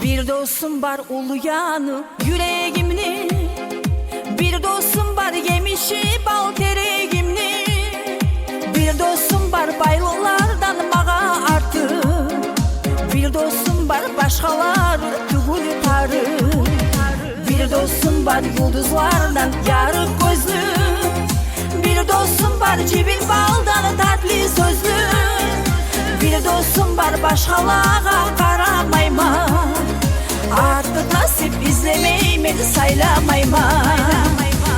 Bir dostum var uluyanı yüreğimni, bir dostum var yemişi bal tereğimni, bir dostum var baylılardan mağa artı, bir dostum var başkaları tügül tarı, bir dostum var yıldızlardan yarı gözlü, bir dostum var cibin baldan tatlı sözlü, bir dostum var başkalara karamayma, artık nasip izlemeyim saylamayma.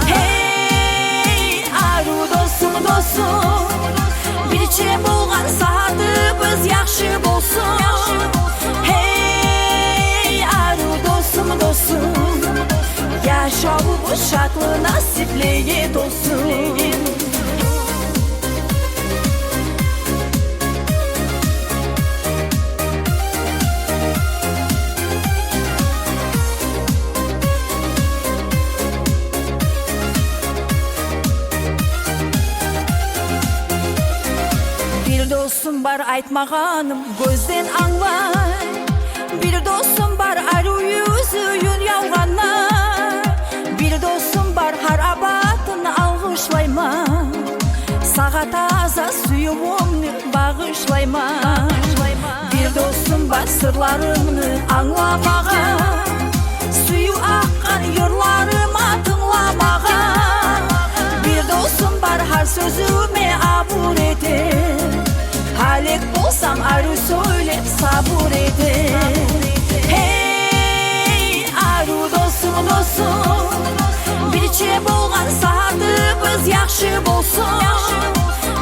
Hey arı dostum dostum, bir çile bulgan saatimiz yaxşı bolsun. Hey arı dostum dostum, yaşa bu şartlı nasipliğe dolsun. Bir dostum var aytmağanım gözden anlay, bir dostum var arı yüzüyün yavğanlar, bir dostum var har abatını algışlayma, sağa taza suyumunu bağışlayma, bir dostum var sırlarını anlamağa, suyu akkan yırlarıma tınlamağa, bir dostum var har sözüme abur eder, halek bolsam arı söylep sabır eder. Hey arı dostum dostum, bir çile bolgan saatimiz yaxşı bolsun.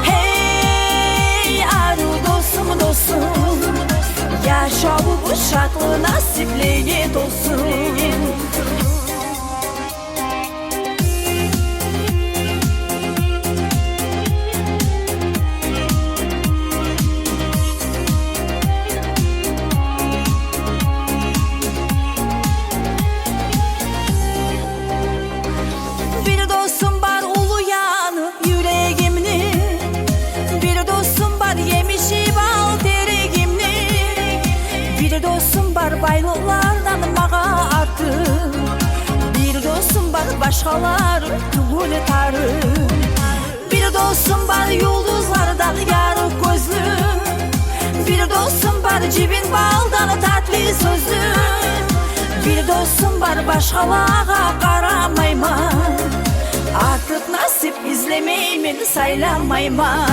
Hey arı dostum dostum, yaşa bu şartlı nasipliğe dolsun. Bir dostum var uluyanı yüreğimni, bir dostum var yemişi bal tereğimni, bir dostum var baylılardan mağa artı, bir dostum var başkaları tügül tarı, bir dostum var yıldızlardan yarı gözlü, bir dostum var cibin baldan tatlı sözlü, bir dostum var başkalara karamayma, artık nasip izlemeyim saylamayma.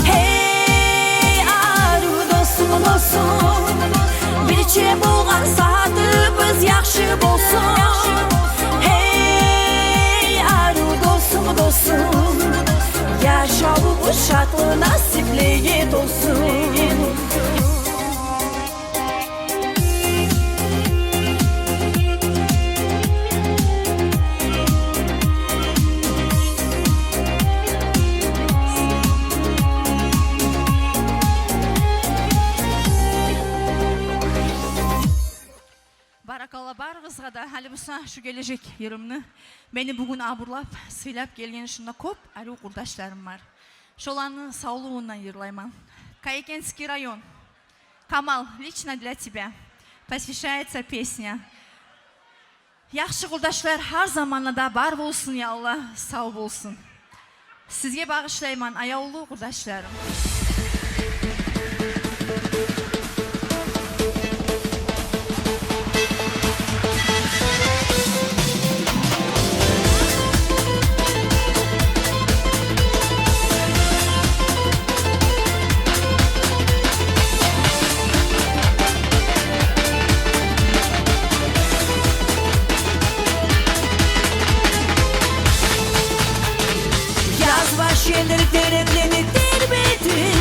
Hey arı dostum dostum, bir çile bulgan saatimiz yaxşı bolsun. Hey arı dostum dostum, yaşa bu şartlı nasipliğe dolsun. Barakalla barğızga da hali bulsa şu gelecek yerimni beni bugün aburlap sıylap gelgen şunda köp arı kurdaşlarım var. Şolarны саулығынан yırlayman. Кайкенский район. Камал, лично для тебя посвящается песня. Yaxşı kurdaşlar her zamanla da бар болсын, ya Allah, sağ болсын. Sizge bağışlayman аяулы kurdaşlarım. Şendir tereklenip derbedi,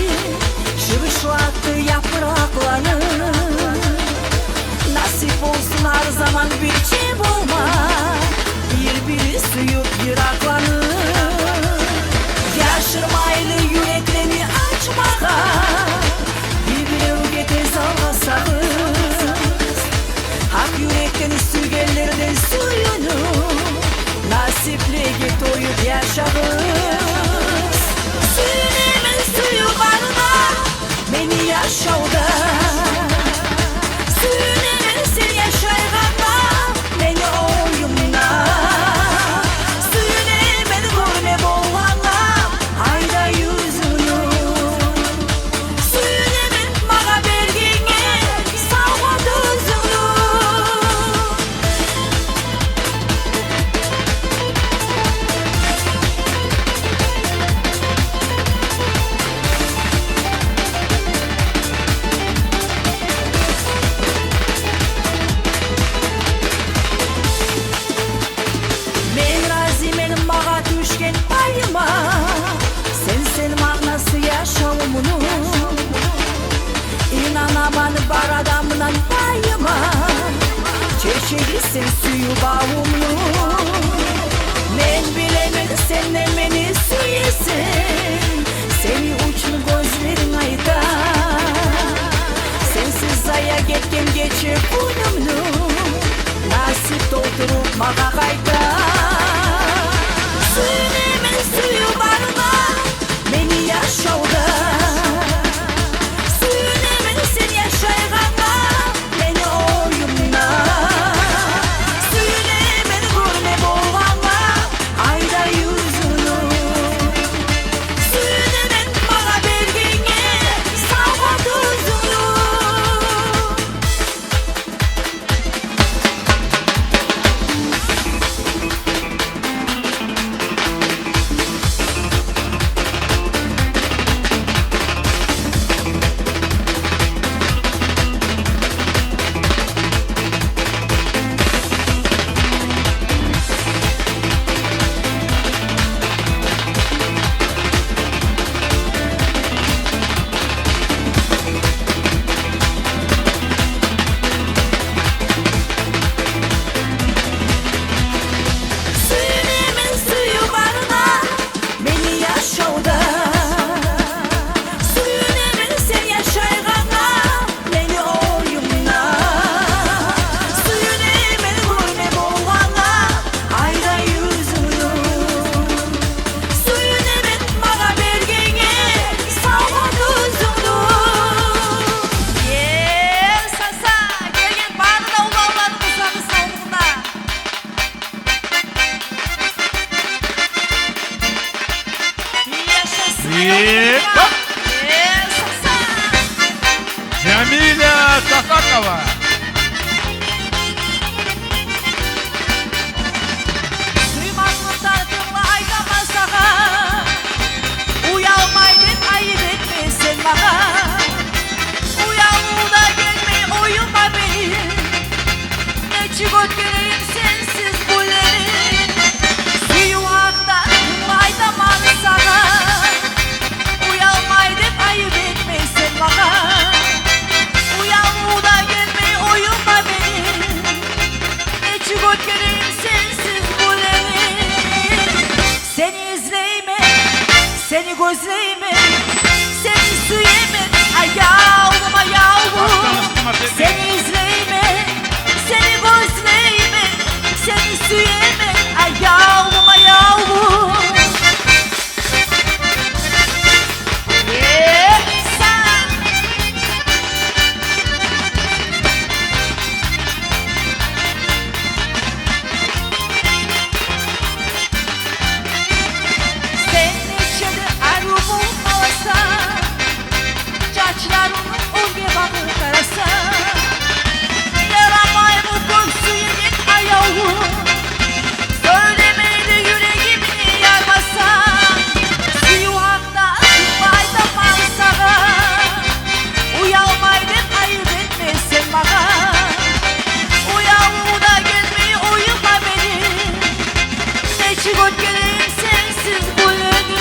şıvışlattı yapraklarını. Nasip olsun her zaman bir çift olma, birbiri suyup yıraklanır. Yaşırmaylı yüreklerini açmağa, birbirine tez almasanız, hak yürekten sügellerden suyunu, nasipliğe doyup yaşarız. Suyun suyu barına beni yaşauda, suyun adamından aman var adamından bayıma Çeşelisin suyu bağımlı Men bilemedim sen de beni süyesin Seni uçlu gözlerin ayda Sensiz aya getken geçip bunumlu Nasip doldurup mağa kayda Suyun emin suyu barına Beni yaşavda Suyun emin sen yaşaygana Beni oyumna Suyun emin görme bolğana Ayda yüzünü Suyun emin bana bergene Sağma tuzunu Suyun suyu barına Beni yaşavda Suyun emin sen yaşaygana Beni oyumna Suyun emin görme bolğana Ayda yüzünü Suyun emin bana bergene Sağma tuzunu Sasa gelgen barına ulanlarımızın sağlığına Cemile Sakakova. Duymazlıktan kımla aydaman sağa Uyalmaydın ayıp etmesin bana Uyanlığı da gelmeyin oyuma benim Ne çıkot göreyim sensiz güllerin Suyu aktan kımla aydaman sağa Uyalmaydın ayıp etmesin bana Uyanlığı da gelmeyin oyuma benim Ne çıkot göreyim sensiz güllerin Seni izleyme, seni gözleyme Seni suyeme, ay yavrum ay yavrum Seni izleyme, seni gözleyme Seni suyeme, ay yavrum ay yavrum Sen Senin içinde arı bulmasa Çaçlarının ulge bağı karasa Yaramay bu korksu yedik ayağı Söylemeyle yüreğimini yarmasa Suyu hakta fayda mansağa Uyalmaydın ayıp etmesin bana Uyanlığı da gelmeyi uyuma beni Ne çıkot geleyim sensiz güllerim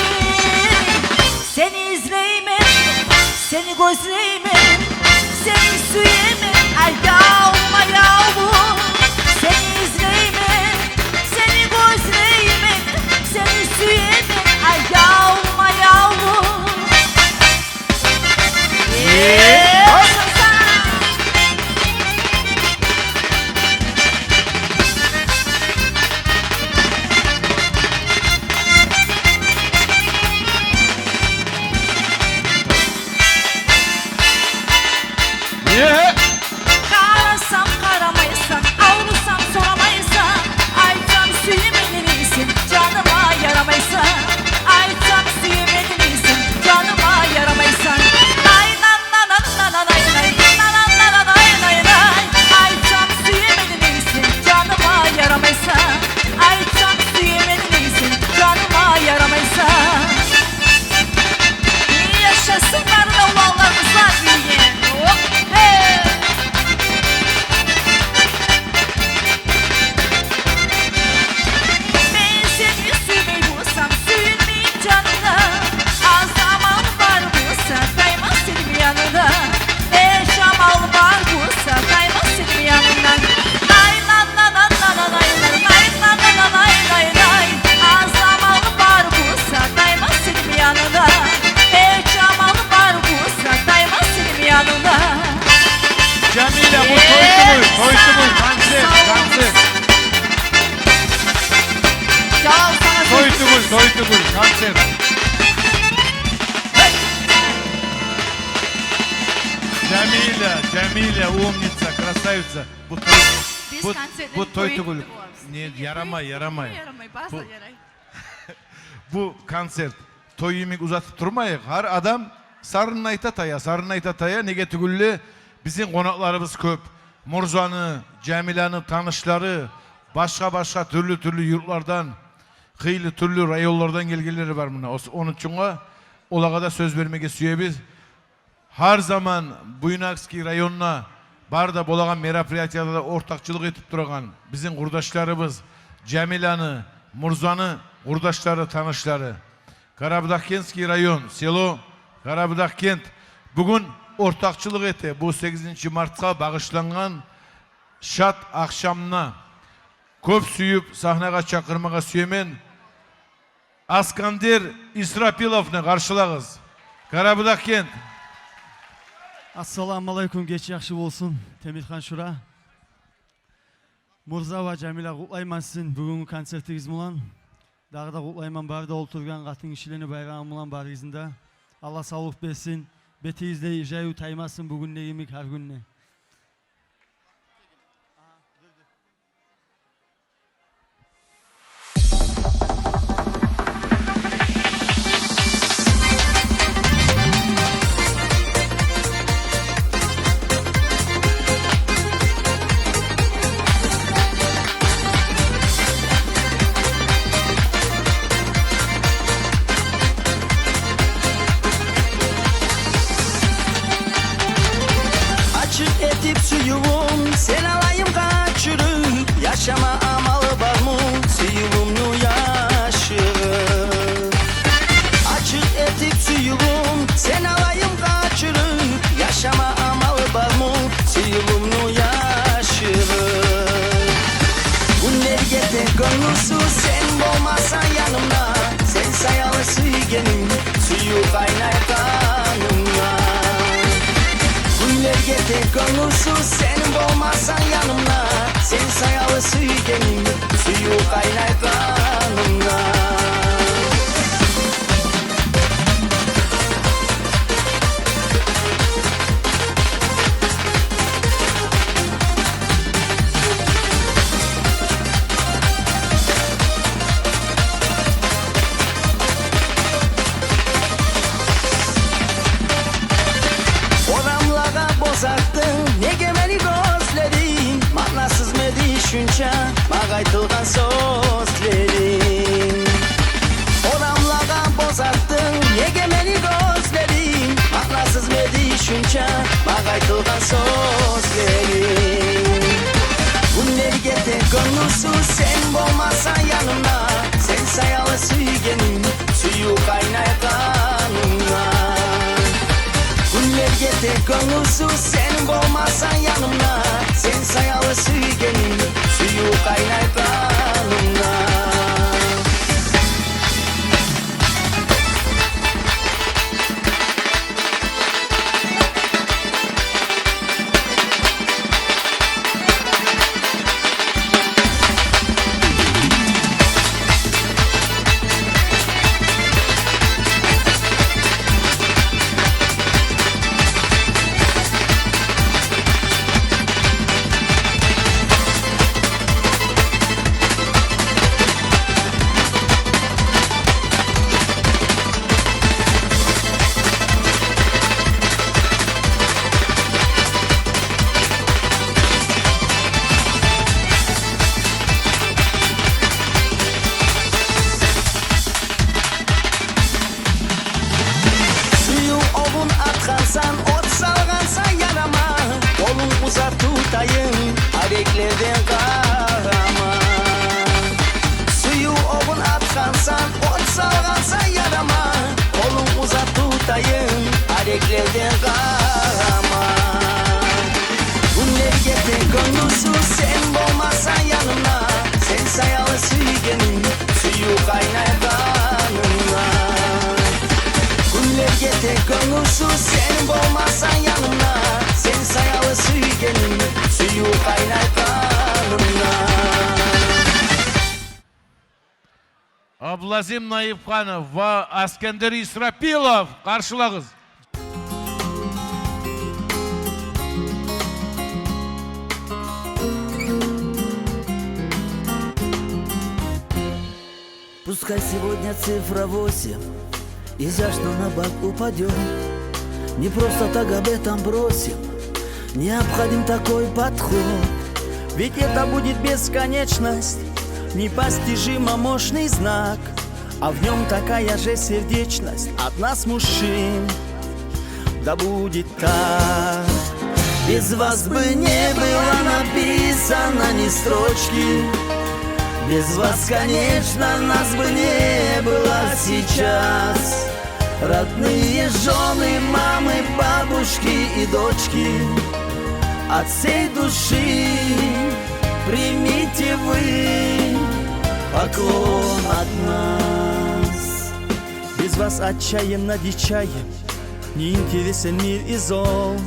Seni izleyme, seni gözleyme Seni suyeme, ay yavrum ay yavrum Seni izleyme, seni gözleyme Seni suyeme, ay yavrum ay yavrum yanına. Cemile bu Toytugul kanser. Sağ ol sana söz. Toytugul kanser. Cemile, umnica, krasavица. Biz Bu konserden Toytugul. koyup duvarız. Niye yaramay. Yaramay, bazı Bu- yaray. Bu konser toy yemek uzatıp durmayık. Her adam sarınayta taya nege tügüllü bizim konaklarımız köp. Murzanı, Cemile'nin tanışları, başka türlü yurtlardan, kıylı türlü rayollardan gelgileri var buna. Onun için olağa da söz vermeye süyebiz. Her zaman Buynakski rayonuna barda bolagan merapriyatiyada ortakçılık etip durgan bizim kurdaşlarımız Cemile'ni, Murzanı, kurdaşları, tanışları. Karabudakkenski rayon, selo Karabudakkent bugün ortakçılık etti. Bu 8. Mart'a bağışlangan şat akşamına köp süyüp sahneye çakırmağa süyemen Askandir İsrapilov'ni karşılağız. Karabudakkent. Assalamu alaikum, geç yaxşı olsun Temirhan Şura. Murza ve Cemile kutlayman sizin bugünkü konsertiniz bilan. Dağı da kutlayman barda oturgan katın işlerini bayramı bilan barızında. Allah sağlık versin. Betinizde icayı taymasın bugün ne yemek her gün ne. Açık etip suyumun sen alayım kaçırıp yaşama amalı var mı suyumunu yaşırıp Açık etip suyumun sen alayım kaçırıp yaşama amalı var mı suyumunu yaşırıp Günler getir gönlüsü sen olmazsan yanımda sen sayalı suygenim suyu kaynar kanımda Günler getir gönlüsü sen olmazsan yanımda sen sayalı suygenim suyu kaynar kanımda Oramlara bozattın ne gemeli gözlerin Manasız mı düşünce bağaytılgan sözlerin Oramlara bozattın ne gemeli gözlerin Manasız mı düşünce bağaytılgan sözlerin Günler getir gönlüsü sen olmazsan yanımda sen sayalı suygenim suyu kaynar kanımda Günler getir gönlüsü sen olmazsan yanımda sen sayalı suygenim suyu kaynar kanımda Suyu ovun atkansan ot salgansan yarama Kolun uzat tutayım areklerden karama Suyu ovun atkansan ot salgansan yarama Kolun uzat tutayım areklerden karama Günler getir gönlüsü sen olmazsan yanımda sen sayalı suygenim suyu kaynar kanımda Günler getir gönlüsü sen olmazsan yanımda Abdulazim Naipxanov ve Askender İsrapilov karşılağız. Пускай сегодня цифра 8 изящно на бок упадет. Не просто так об этом бросим, необходим такой подход. Ведь это будет бесконечность, непостижимо мощный знак, а в нем такая же сердечность от нас, мужчин. Да будет так. Без вас бы не было написано ни строчки. Без вас, конечно, нас бы не было сейчас. Родные жены, мамы, бабушки и дочки, от всей души примите вы поклон от нас. Без вас отчаянно дичаем, не интересен мир и зол.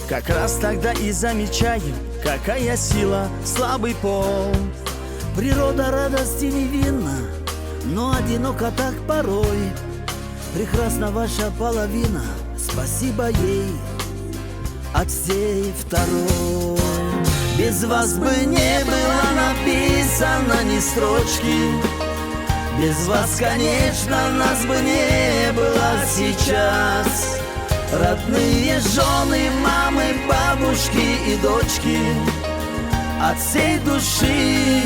Как раз тогда и замечаем, какая сила слабый пол. Природа радости невинна, но одиноко так порой. Прекрасна ваша половина, спасибо ей от всей второй. Без вас бы не было написано ни строчки. Без вас, конечно, нас бы не было сейчас. Родные жены, мамы, бабушки и дочки, от всей души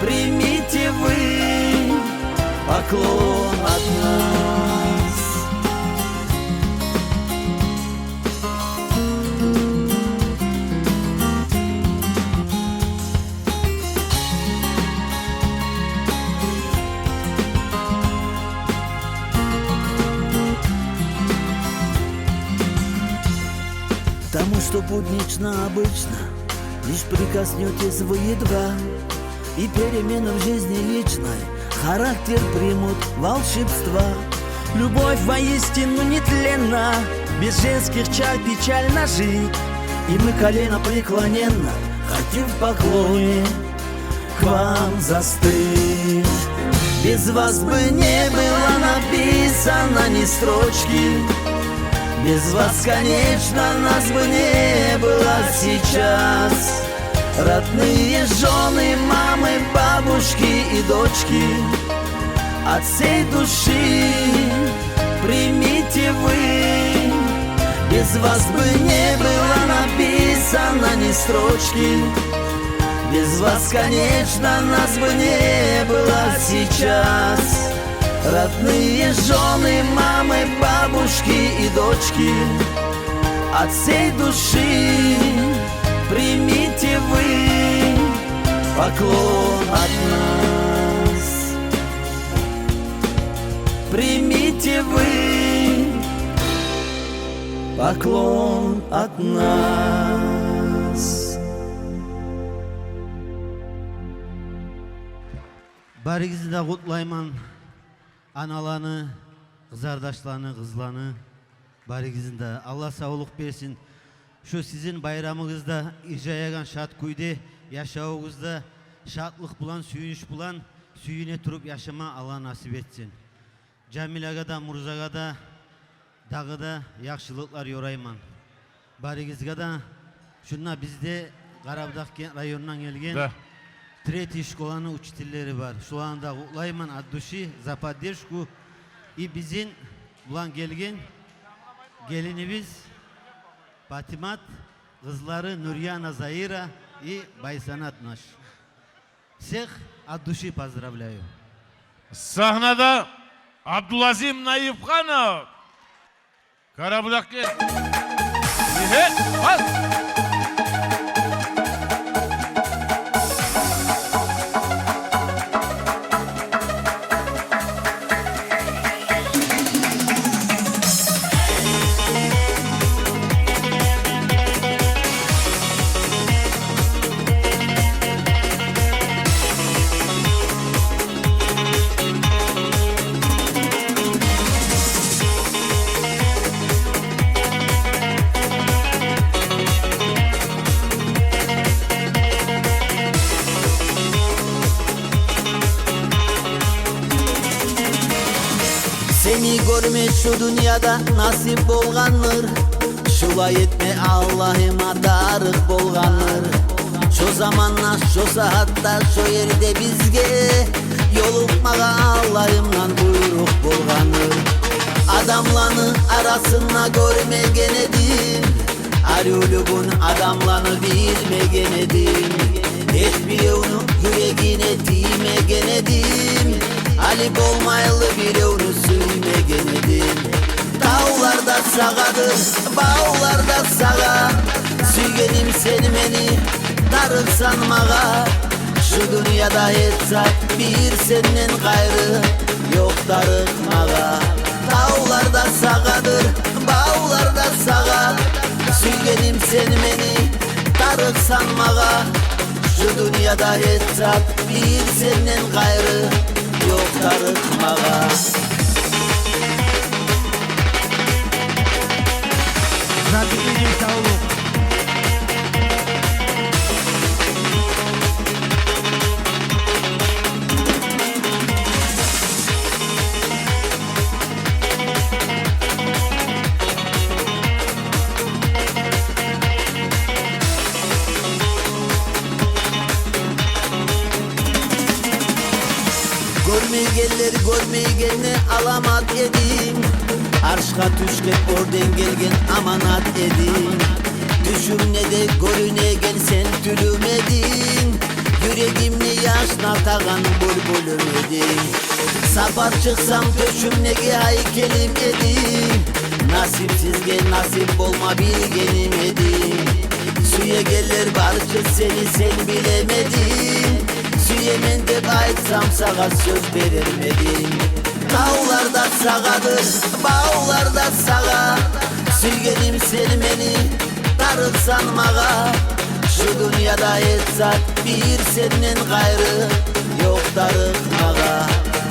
примите вы поклон от нас. Тому, что буднично обычно, лишь прикоснетесь вы едва, и перемены в жизни личной характер примут волшебства. Любовь воистину нетленна, без женских чар печально жить. И мы колено преклоненно хотим в поклоне к вам застыть. Без вас бы не было написано ни строчки. Без вас, конечно, нас бы не было сейчас. Родные жены, мамы, бабушки и дочки, от всей души примите вы. Без вас бы не было написано ни строчки. Без вас, конечно, нас бы не было сейчас. Родные жены, мамы, бабушки и дочки, от всей души примите вы поклон от нас. Примите вы поклон от нас. Барыңызды да құтлайман, аналаны, қызардашланы, қызланы, барыңызды. Алла саулық берсін. Şu sizin bayramınızda icrayagan şat kuyde yaşağınızda şatlıq bulan, suyunuş bulan, suyune turup yaşama Allah nasip etsin. Camilaga da, Murzaga da, dağı da yaxşılıklar yorayman. Barınızga da, şunla bizde Qarabağ rayonundan gelgen Tretий şkolanın uçtilleri var. Şu anda kutlayman adduşi, zapaddeşku. Bizim bulan gelgen gelinimiz Patimat, kızları Nuryana Zaira и Байсанат наш. Всех от души поздравляю. Sahnada Abdulazim Naipxanov. Karabulak'ı. Al. şu dünyada nasip bolganır. Şulay etme Allah'ıma darık bolganır. Şu zamanla şu saatta şu yerde bizge yolukmağa Allah'ımdan buyruk bolganır. Adamlanı arasına görmegen edim, arulugun adamlanı bilmegen edim. Hiçbirevni yüreğine tiymegen edim, alip olmaylı birevni süymegen edim. Dağlarda sağadır, bağlarda sağa, süygenim seni beni darık sanmağa. Şu dünyada hesap bir senden gayrı yok darıkmağa. Dağlarda sağadır, bağlarda sağa, süygenim seni beni darık sanmağa. Şu dünyada hesap bir senden gayrı yok darıkmağa. Rabbim sağ olun. Görmeyenler görmeyeni alamat edim. Arşka düşkep oradan gelgen amanat edin. Düşümne de görünegen sen tülümedin. Yüreğimni yaşna tağan bulbulum edin. Safar çıksam döşümnege haykelim edin. Nasipsizge nasip olma bilgenim edin. Suya gelir barçı seni sen bilemedin. Süyemen de baytsam sağa söz verirmedim. Dağlarda sağadır, bağlarda sağa, süygenim seni beni darık sanmağa. Şu dünyada hesap bir senden gayrı yok darıkmağa.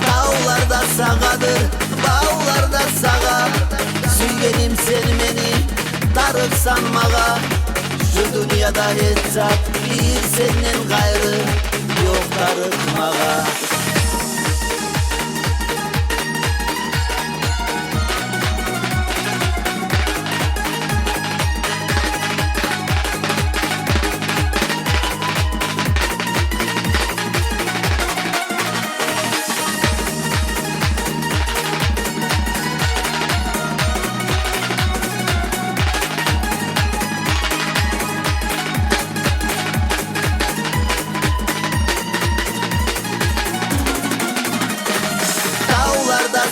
Dağlarda sağadır, bağlarda sağa, süygenim seni beni darık sanmağa. Şu dünyada hesap bir senden gayrı yok darıkmağa.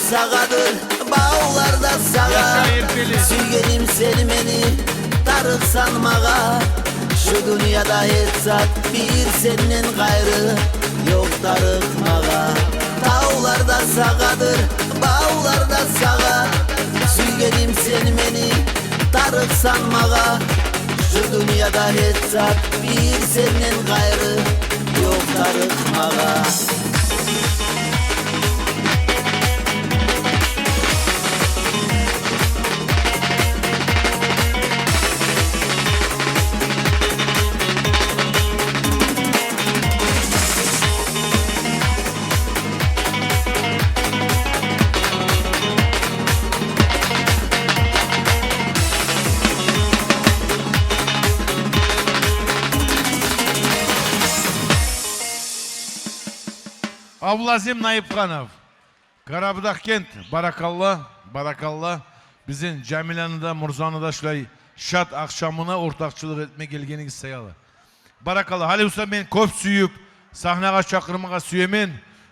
Sağadır, bağlarda sağa, süygenim seni beni darık sanmağa. Şu dünyada hesap bir senden gayrı yok darıkmağa. Dağlarda sağadır, bağlarda sağa, süygenim seni beni darık sanmağa. Şu dünyada hesap bir senden gayrı yok darıkmağa. Avlazim Naipxanov, Karabudaq kent, barakallah, barakallah. Bizim Cemile'ni de Murza'nı da şulay şat akşamına ortakçılık etmek gelgeniz sayalı. Barakallah. Hali usta ben köp süyüp, sahneye çakırmağa süyemen.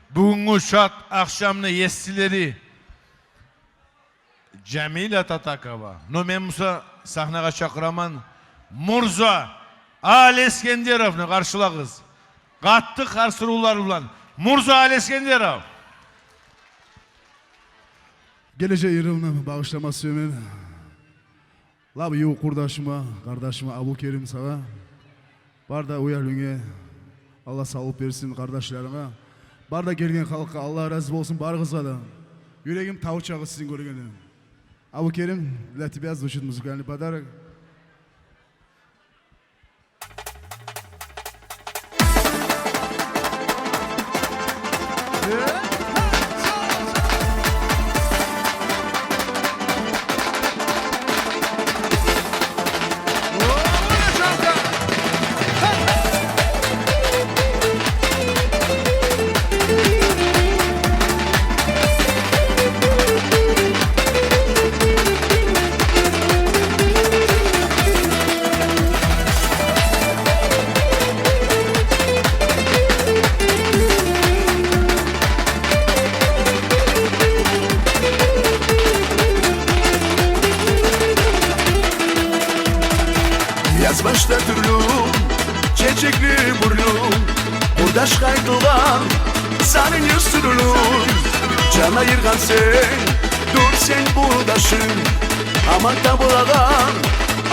Bugünkü şat akşamını yestileri Cemile Tatakova. No men Musa sahneye çakıraman Murza Ali Eskenderov'nu karşılağız. Qattı karşılıqlar ulan. Murza Ali Eskenderov. Geleceğe yırımını bağışlama söylemen. Lab yuv kardeşime Abu Kerim sağa. Barda uyarlığına Allah sağlık versin kardeşlerine. Barda gelgen halka Allah razı olsun barğızga da. Yüreğim tavuçağı sizin görgeni. Abu Kerim, для тебя звучит музыкальный подарок. Yaz başta türlü çiçekli burnum Burdaş kaydılan senin yüzsürülün Can ayırgan sen dur sen burdaşın Aman da bulağan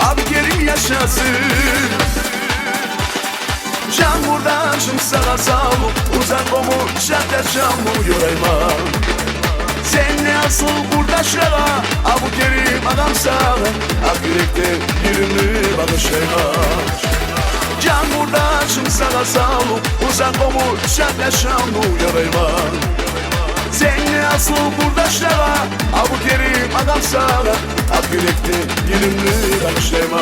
abi gerim yaşasın Can burdaşım sana sağlık uzak olmuş şartlaşamı yorayma Sen ne asıl burdaşlara Abu Kerim adam sağ Ak yürekte yürümü bağışlayma Can burdaşım sana sağlık uzak olmuş şartlaşamı yorayma Sen ne asıl burdaşlara Abu Kerim adam sağ Ak yürekte yürümü bağışlayma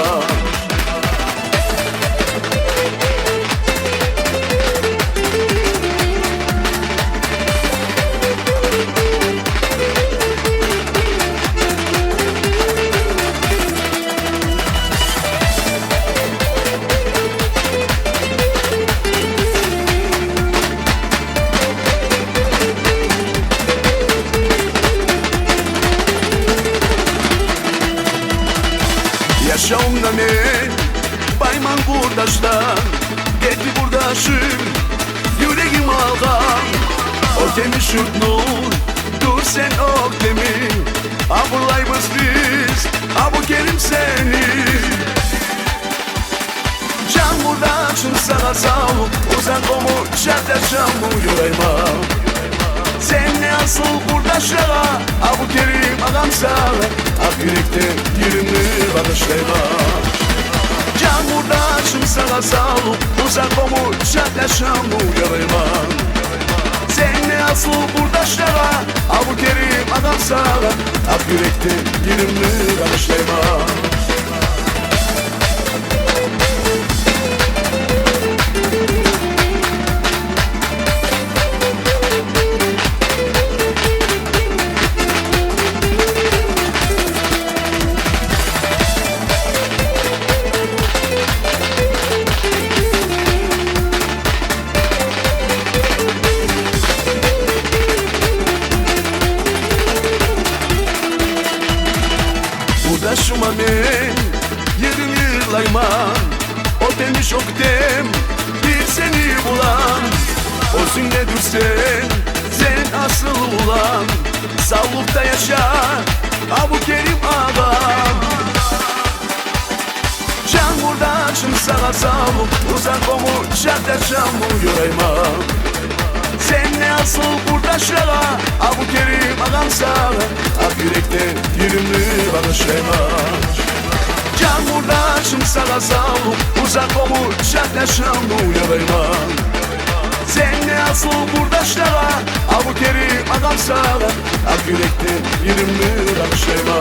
Yaşamda men bayman burdaşlar Gitti burdaşım yüreğim algan O temiz nur dur sen o temiz Aburlaymız biz Abu Kerim seni Can burdaşım sana sağlık uzak olmuş şartlaşamı yorayma Sen ne asıl burdaşlara Abu Kerim adam sağ Ak yürekte yürümü bağışlayma Can burdaşım sana sağlık uzak olmuş şartlaşamı yorayma Sen ne asıl burdaşlara Abu Kerim adam sağ Ak yürekte yürümü bağışlayma Burdaşıma men yerini yırlayman O demiş ok dem bir seni bulan O zünne düşsen sen asıl ulan Sağlıkta yaşa Abu Kerim ağam Can burdaşım sana sağlık uzak olmuş şartlaşamı yorayma Sen ne asıl burdaşlara Abu Kerim adam sağ Ak yürekte yürümlü bağışlayma Can burdaşım sana sağlık uzak olmuş şartlaşamı yorayma Sen ne asıl burdaşlara Abu Kerim adam sağ Ak yürekte yürümlü bağışlayma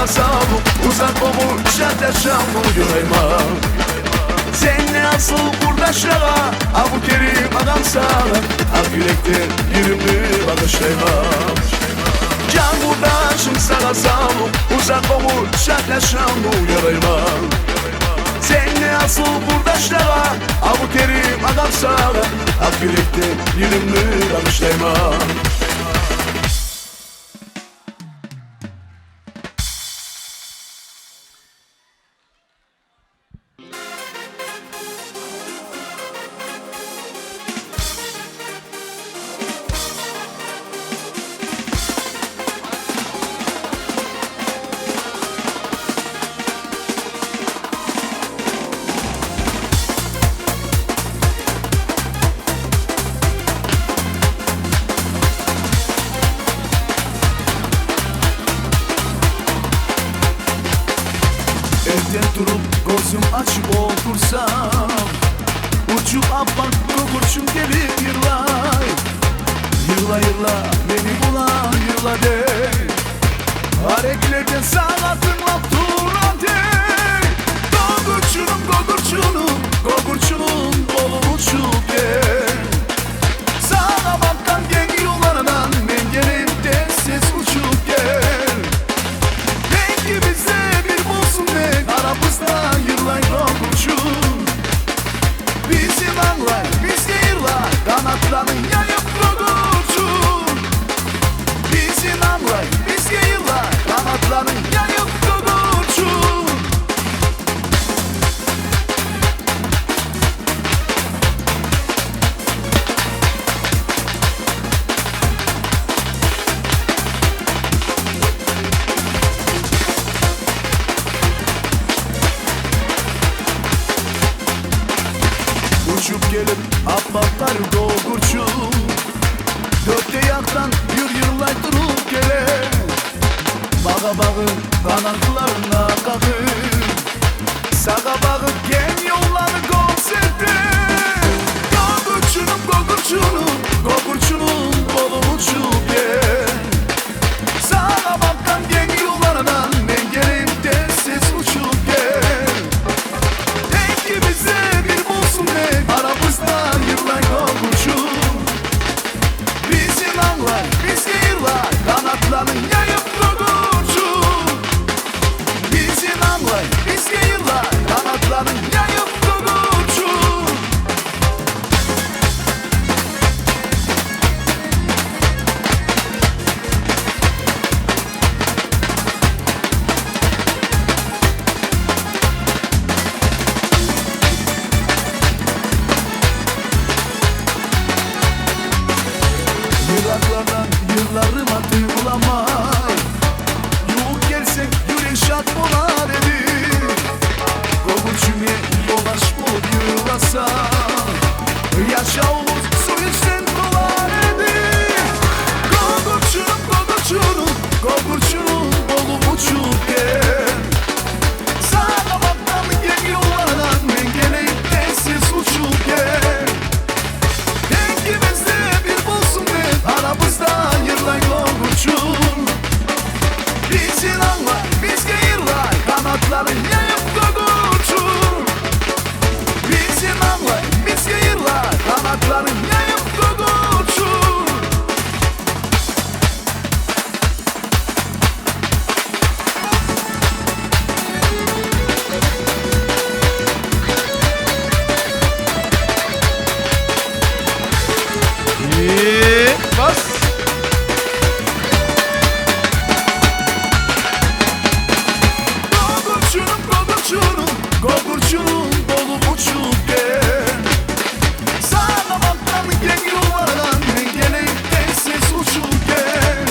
Sağlık uzak olmuş şartlaşamı yorayma Sen ne asıl burdaşlara Abu Kerim adam sağ Ak yürekte yürümlü bağışlayma Can burdaşım sana sağlık uzak olmuş şartlaşamı yorayma Sen ne asıl burdaşlara Abu Kerim adam sağ Ak yürekte yürümlü bağışlayma Evde durup gözüm açıp otursam Uçup abbak kurşun gelir yırlay Yırla yırla beni bulan yırla de Hareklerde sanatınla turan de Gogurçunum gogurçunum gogurçunum dolu uçup gel Sana baktan gel yollardan men gelip de ses uçup gel gelip Abbaklar doğurçum Dörtte yaktan yıllay durup gele Bağa bağı kanatlarına kakır Sağa bakıp gen yolları konsepte Gogurçunum bolu uçup gel Sağa baktan gen yollardan ben geleyim de ses uçup gel İkimize bir bulsun ne aramızda yıllar gogurçum Bizim anlar, biz yıllar kanatların yayıp gogurçum Bizim anlar, biz yıllar kanatların yayıp gogurçum Yıllardan yıllarıma tığlamay Yuğuk gelsek yürek şart olar edir Gogurçumye dolaş bulup yığılasa Yaşa olur su içten dolar edir Gogurçunum bolup uçup gel Sağa baktan gen yollardan ben geleyim de siz uçup gel Dengimizde bir bulsun ne aramızda yıllar gogurçum Bizim anlar, biz yıllar kanatların yayıp gogurçum Bizim anlar, biz yıllar kanatların yayıp gogurçum Bas. Gogurçunum dolu uçup gel Sağa baktan gen yollardan ben geleyim de ses uçup gel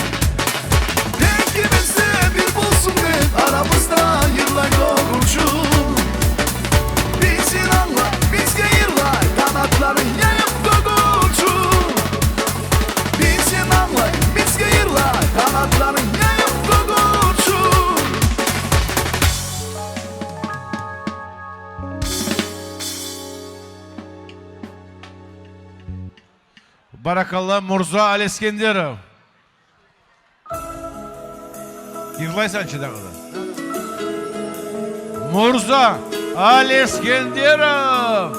Dengimizde bir bulsun ne aramızda yıllar gogurçum Bizim anlar, biz yıllar kanatların yayıp gogurçum Bizim anlar, biz yıllar kanatların yayıp gogurçum Barakallah Murza Aleskenderov. Yığılaysan çida kadar. Murza Aleskenderov.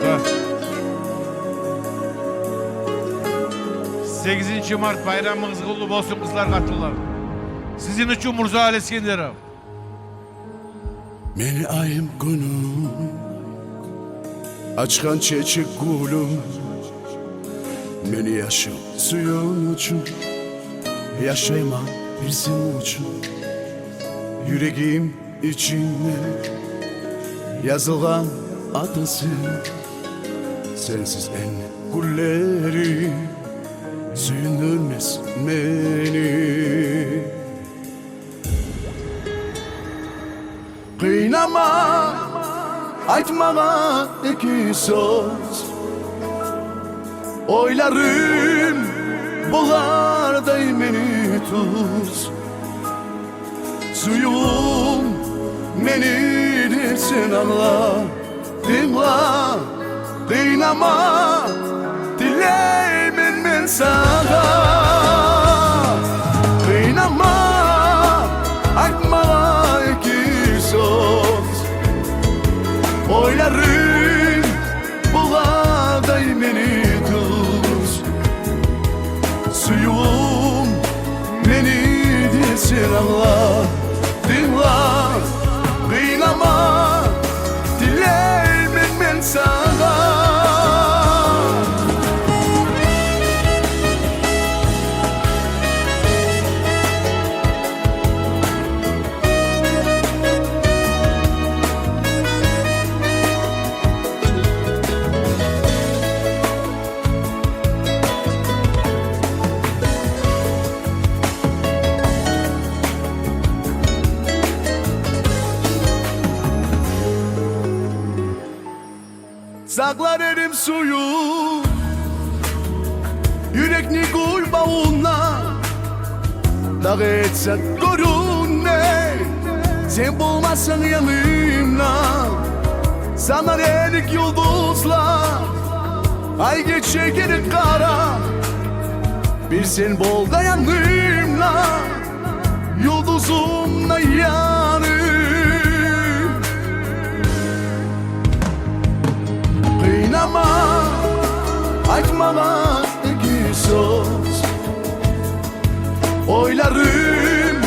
Bak. 8 Mart bayramınız kutlu olsun kızlar katıllar. Sizin için Murza Aleskenderov. Meni ayım günüm Açkan çiçek gülüm Meni yaşım suyun uçun Yaşayma bilsin uçun Yüreğim içinde Yazılan adısı Sensiz en gülleri Suyundurmaz beni Kıynama Aytmama iki söz Oylarım Bularday beni tuz Suyum Beni dersin anla Dinla Kıynama Dileyim ben sana Kıynama Aytmama iki söz Oylarım Bularday beni tuz Suyum Beni dersin anla Dinla Kıynama Dileyim ben sana saklar erim suyu. Yürekni koy bağına, dağı etse görünme. Sen bulmazsan yanımda, sanar erik yıldızlar. Ay geçer kara, bir sen bol da yanımda, yıldızımla yanır. Kıynama, açmalar iki söz. Oylarım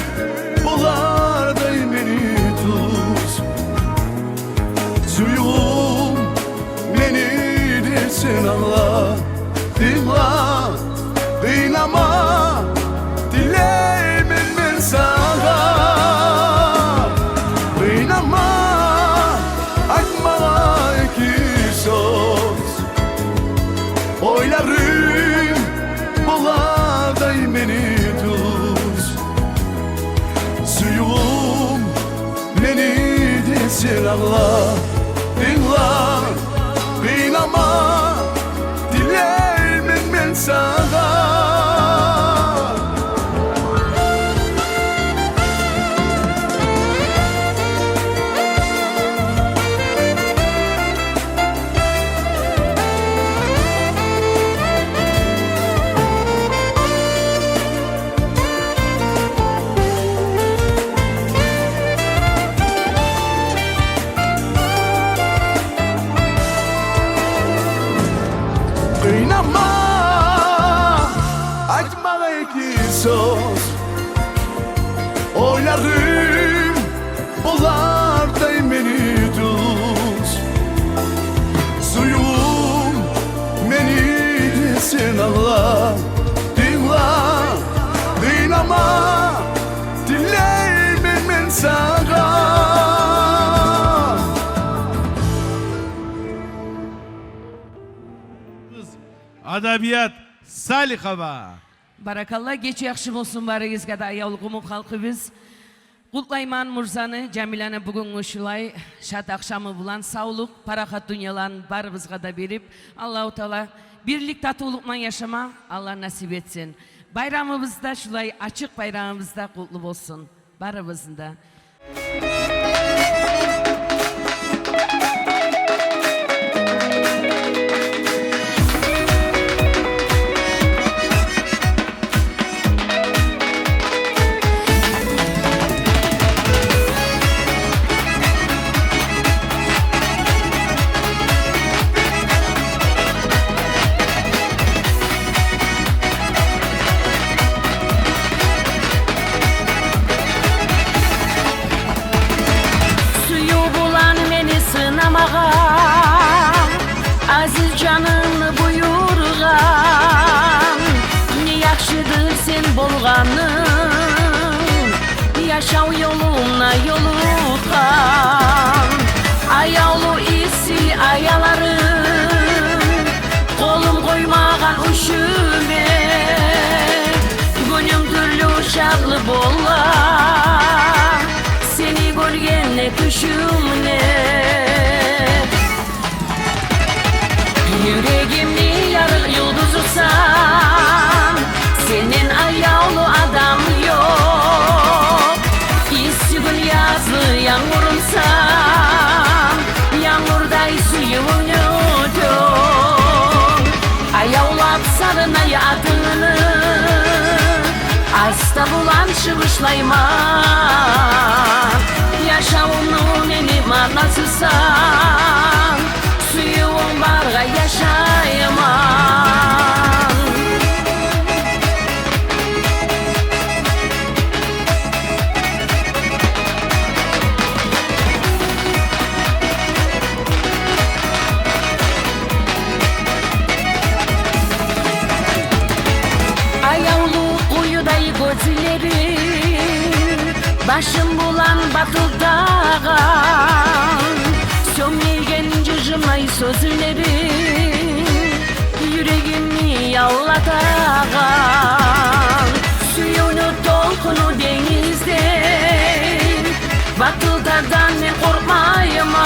bularda beni tuz. Suyum beni de sen anla. Dinla, kıynama, dilerim ben sana. Kıynama, açma iki söz. Oylarım bularda beni tuz. Suyum beni de sen anla. Dinla, kıynama, dilerim ben sana. Kıynama, açma iki söz. Oylarım bularda beni tuz. Suyum beni de sen anla. Dinla, kıynama, dilerim ben sana. Adabiyat Salikova. Barakallah, geç yaxşı olsun barınızga da ayolğumun halkımız. Kutlayman Murzanı, Cemilani bugün uşulay şat akşamı bulan sağlık, parahat dünyalan barımızga da berip Allah-u Teala birlik tatulukla yaşama Allah nasip etsin. Bayramımızda şulay açık bayramımızda kutlu olsun barımızın da. Aziz canını buyurgan, ne yakşıdır sen bolganın, yaşav yoluna yolukan. Ayavlu isi ayaların, kolum koymagan üşüme. Günüm türlü şarlı bollar, seni görgenne düşümne. Yüreğimni yarık yıldızısan, senin ayağlı adam yok. İstigül yazı yağmurumsan, yağmurday suyun yudum. Ayağlap sarınay adını, asta bulan şıvışlayman. Yaşamını benim anlatırsan, suyun barga yaşayamam. Ayağlı kuyuday gözleri, başım bulan batıldagan. Sömürgen cıcımay sözleri, yüreğimi yallatagan. Suyunu dolkunu denizde, batıldadan ne korkmayamam.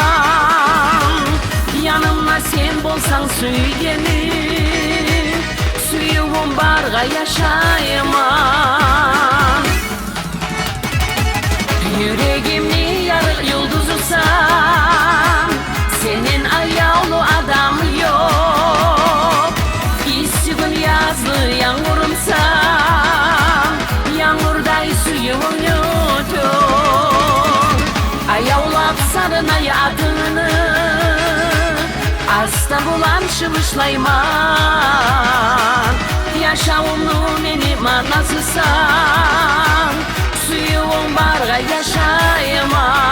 Yanımda sen Suygenim, suyuğum barga yaşayman. Yüreğimni yarık yıldızısan, senin ayağlı adam yok. İstigin yazlı yağmurumsan, yağmurday suyuğun yutun. Ayağlap sarınay adını, asta bulan şıvışlayman. Yaşamımın eni manasısan, suyuğun barga yaşayman.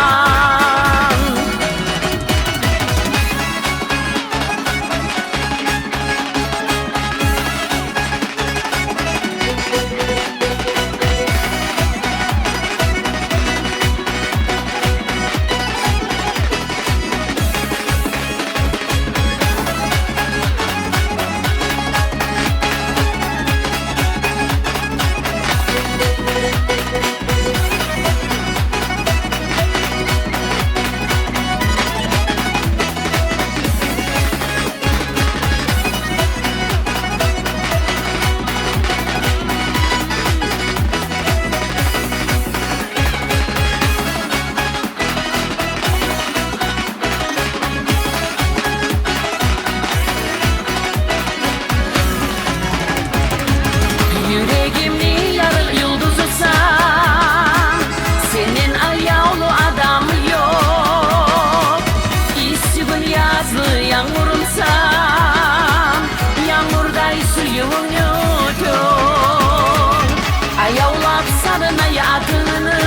Yüreğimni yarık yıldızısan, senin ayağlı adam yok. İstigin yazlı yağmurumsan, yağmurday suyuğun yutun. Ayağlap sarınay adını,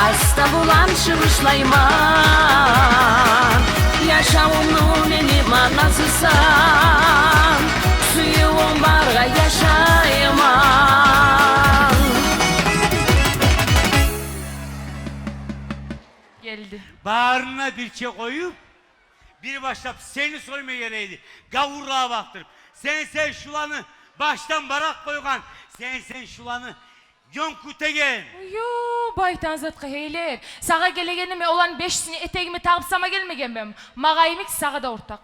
asta bulan şıvışlayman. Yaşamımın eni manasısan, suyuğun barga yaşayman. Geldi. Bağrına bir şey koyup bir başlayıp seni soymaya gereydi. Gavurluğa baktırıp sen şulanı baştan barak koygan. Sen şulanı yonkute gel. Yo, baytan zatka heyler. Sağa gelegenime olan 5'sini eteğime tağıp sama gelmegen ben. Mağayimik sağa da ortak.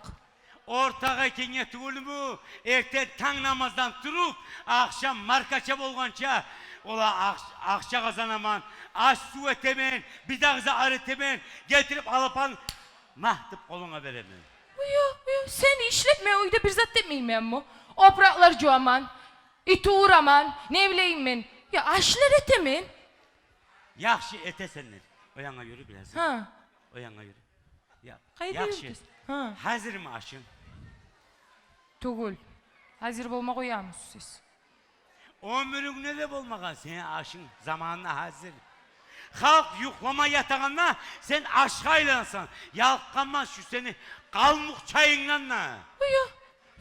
Ortağa kenge tügülü mü? Erten tang namazdan turup akşam markaça bolgança ola akşa kazanaman, aş su etemen, bir dağıza ar etemen, getirip alapan mahtıp koluna veremem. Yo, sen işletme uyda bir zat demeyeyim ben mu? Opraklar cuaman, iti uğraman, ne bileyim ben. Ya aşlar etemen. Yakşı etesenler. O yana yürü biraz. Ha. O yana yürü. Ya, Kaydı yakşı. yürüdüz. Ha. Hazır mı aşın? Tugul. Hazır bulma koyamız siz. Ömrün ne de bulmagan senin aşın zamanına hazır. Halk yuklama yatağına sen aşkaylansan. Yalkanmaz şu seni kalmuk çayınlanla. Yo,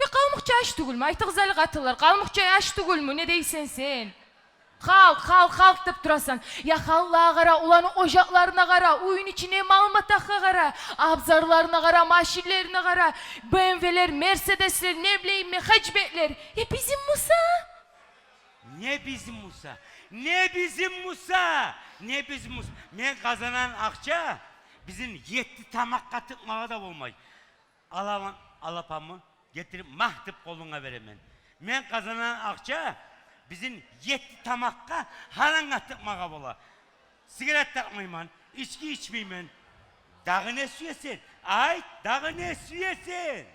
ya kalmıkça aş tugul mu? Aytı kızalı katılır. Kalmıkça aş tugul mu? Ne deysen sen? Kalk deyip durasan. Ya hallığa kara, ulanı ocaklarına kara, uyun içine malmatakka kara, abzarlarına kara, maşillerine kara, BMW'ler, Mercedesler, ne bileyim mi, hatchbackler. Ya bizim Musa? Ne bizim Musa? Ne bizim Musa? Ne bizim Musa? Ben kazanan akça bizim 7 tamak katıkmağa da olmay. Alapamı getirip mahtıp koluna veremem. Ben kazanan akça bizim 7 tamakka halan katıkmağa bola. Sigaret takmayman, içki içmeymen. Dağı ne süyesin? Ay, dağı ne süyesin?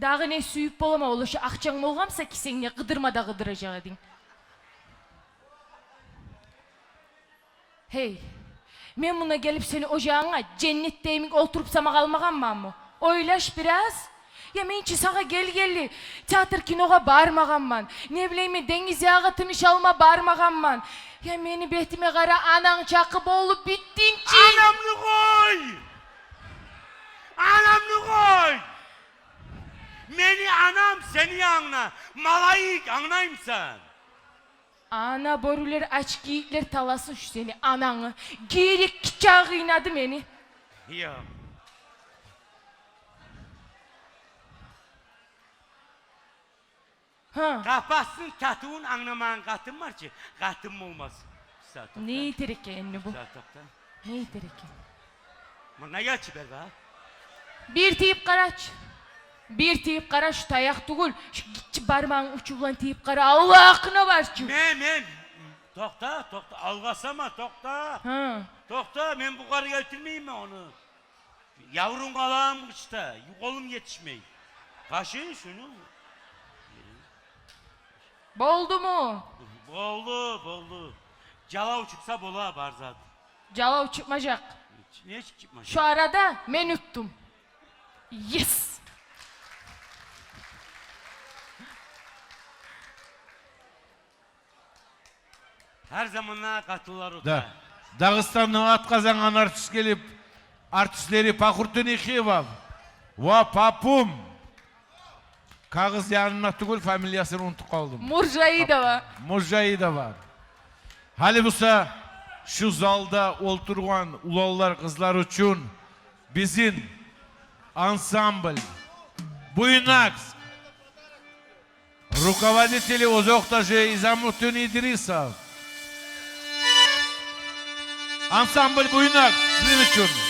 Dağı ne süyüp bolama oluşu akçan olgamsa ki sen ya kıdırma da kıdıracak edin. Hey, ben buna gelip seni ocağına cennetteyim oturup sama kalmagan mı? Oylaş biraz. Ya men içi sağa gel teatr kinoga barmaganman. Ne bileyim men deniz yağı tınış alma barmaganman. Ya meni betime kara anan çakı olup bittinçi. Anamını koy! Anamını koy! Meni anam seni anla. Malayık anlayım sen. Ana borular aç giyikler talasın şu seni ananı. Giyerek kiçağı kıynadı beni. Ya. Ha. Kapatsın tatuğun anlaman katın var ki. Katın olmaz. Ne iterek enni bu? Sartakta. Ne iterek? Ne geçi be be? Bir teyip karaç. Bir teyip kara şu tayak tugul. Şu gitçi barmağın uçu bulan teyip kara. Allah akına var şu. Men. Tokta. Algasama tokta. Ha. Tokta, men bu karı getirmeyeyim mi onu? Yavrun kalağım kışta. Kolum yetişmeyin. Taşı şunu. Boldu mu? Boldu. Cala uçuksa bola barzat. Cala çıkmayacak. Ne çıkma? Şu arada men uttum. Yes. Her zamanla katılar o Da. Dağıstan'dan at kazangan artist gelip artistleri Pakurtun Ikhiyev va papum kağız yanına tugul familyasını unutup kaldım. Murjayı da var. Murjayı da var. Hali busa şu zalda oturgan ulallar kızlar için bizim ansambl Буйнакс руководители Озоктажи Изамутун Идрисов. Ансамбль Буйнакс sizin için.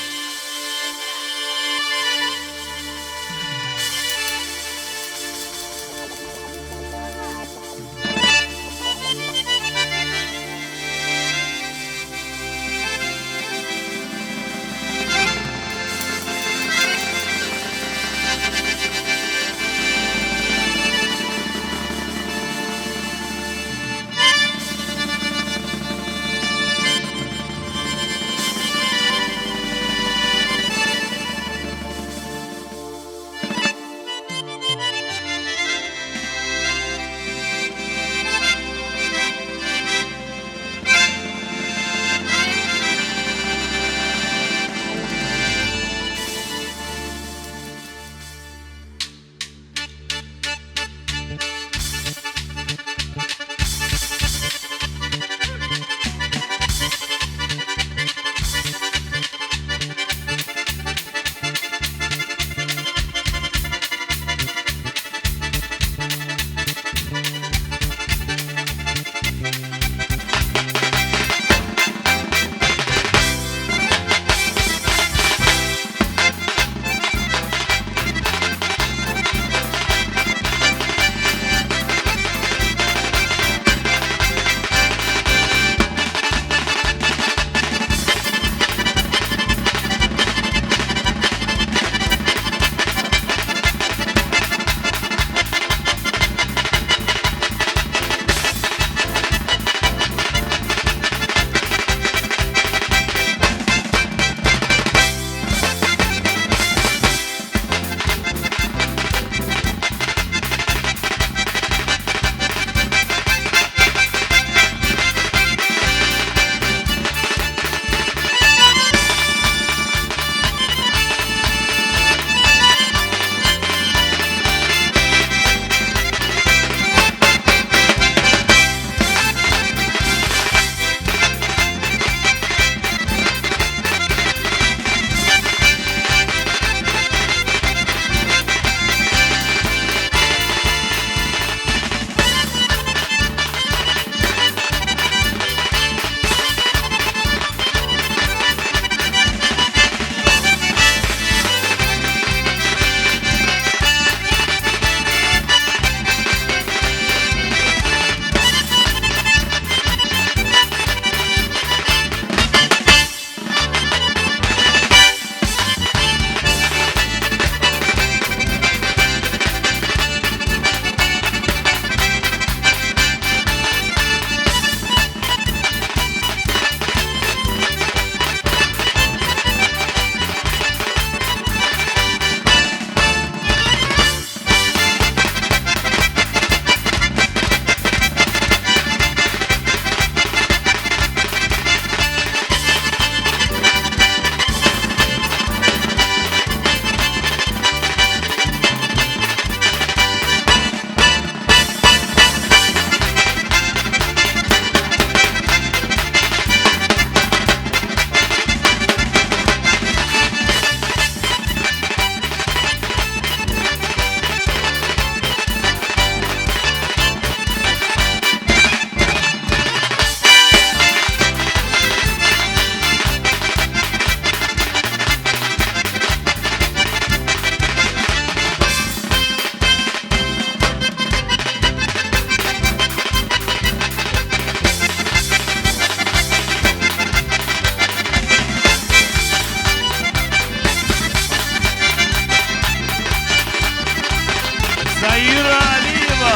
Yürü Aliva.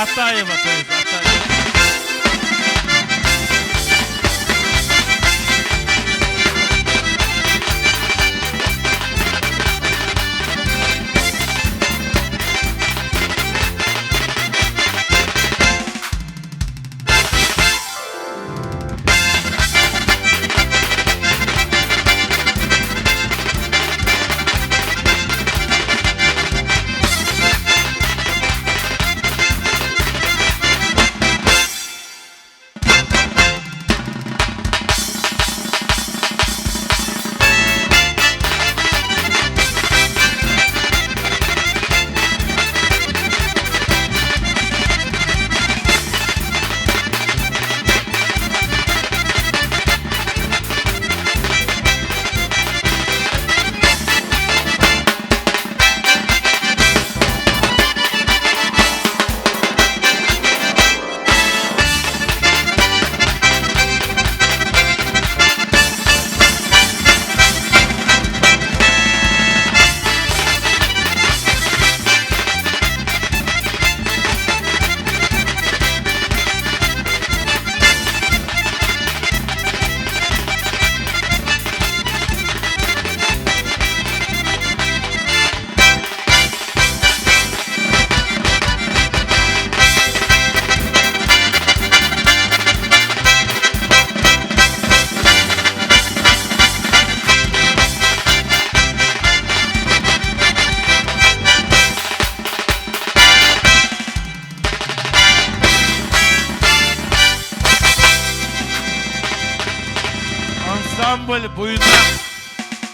Atayeva teyze, Atayeva.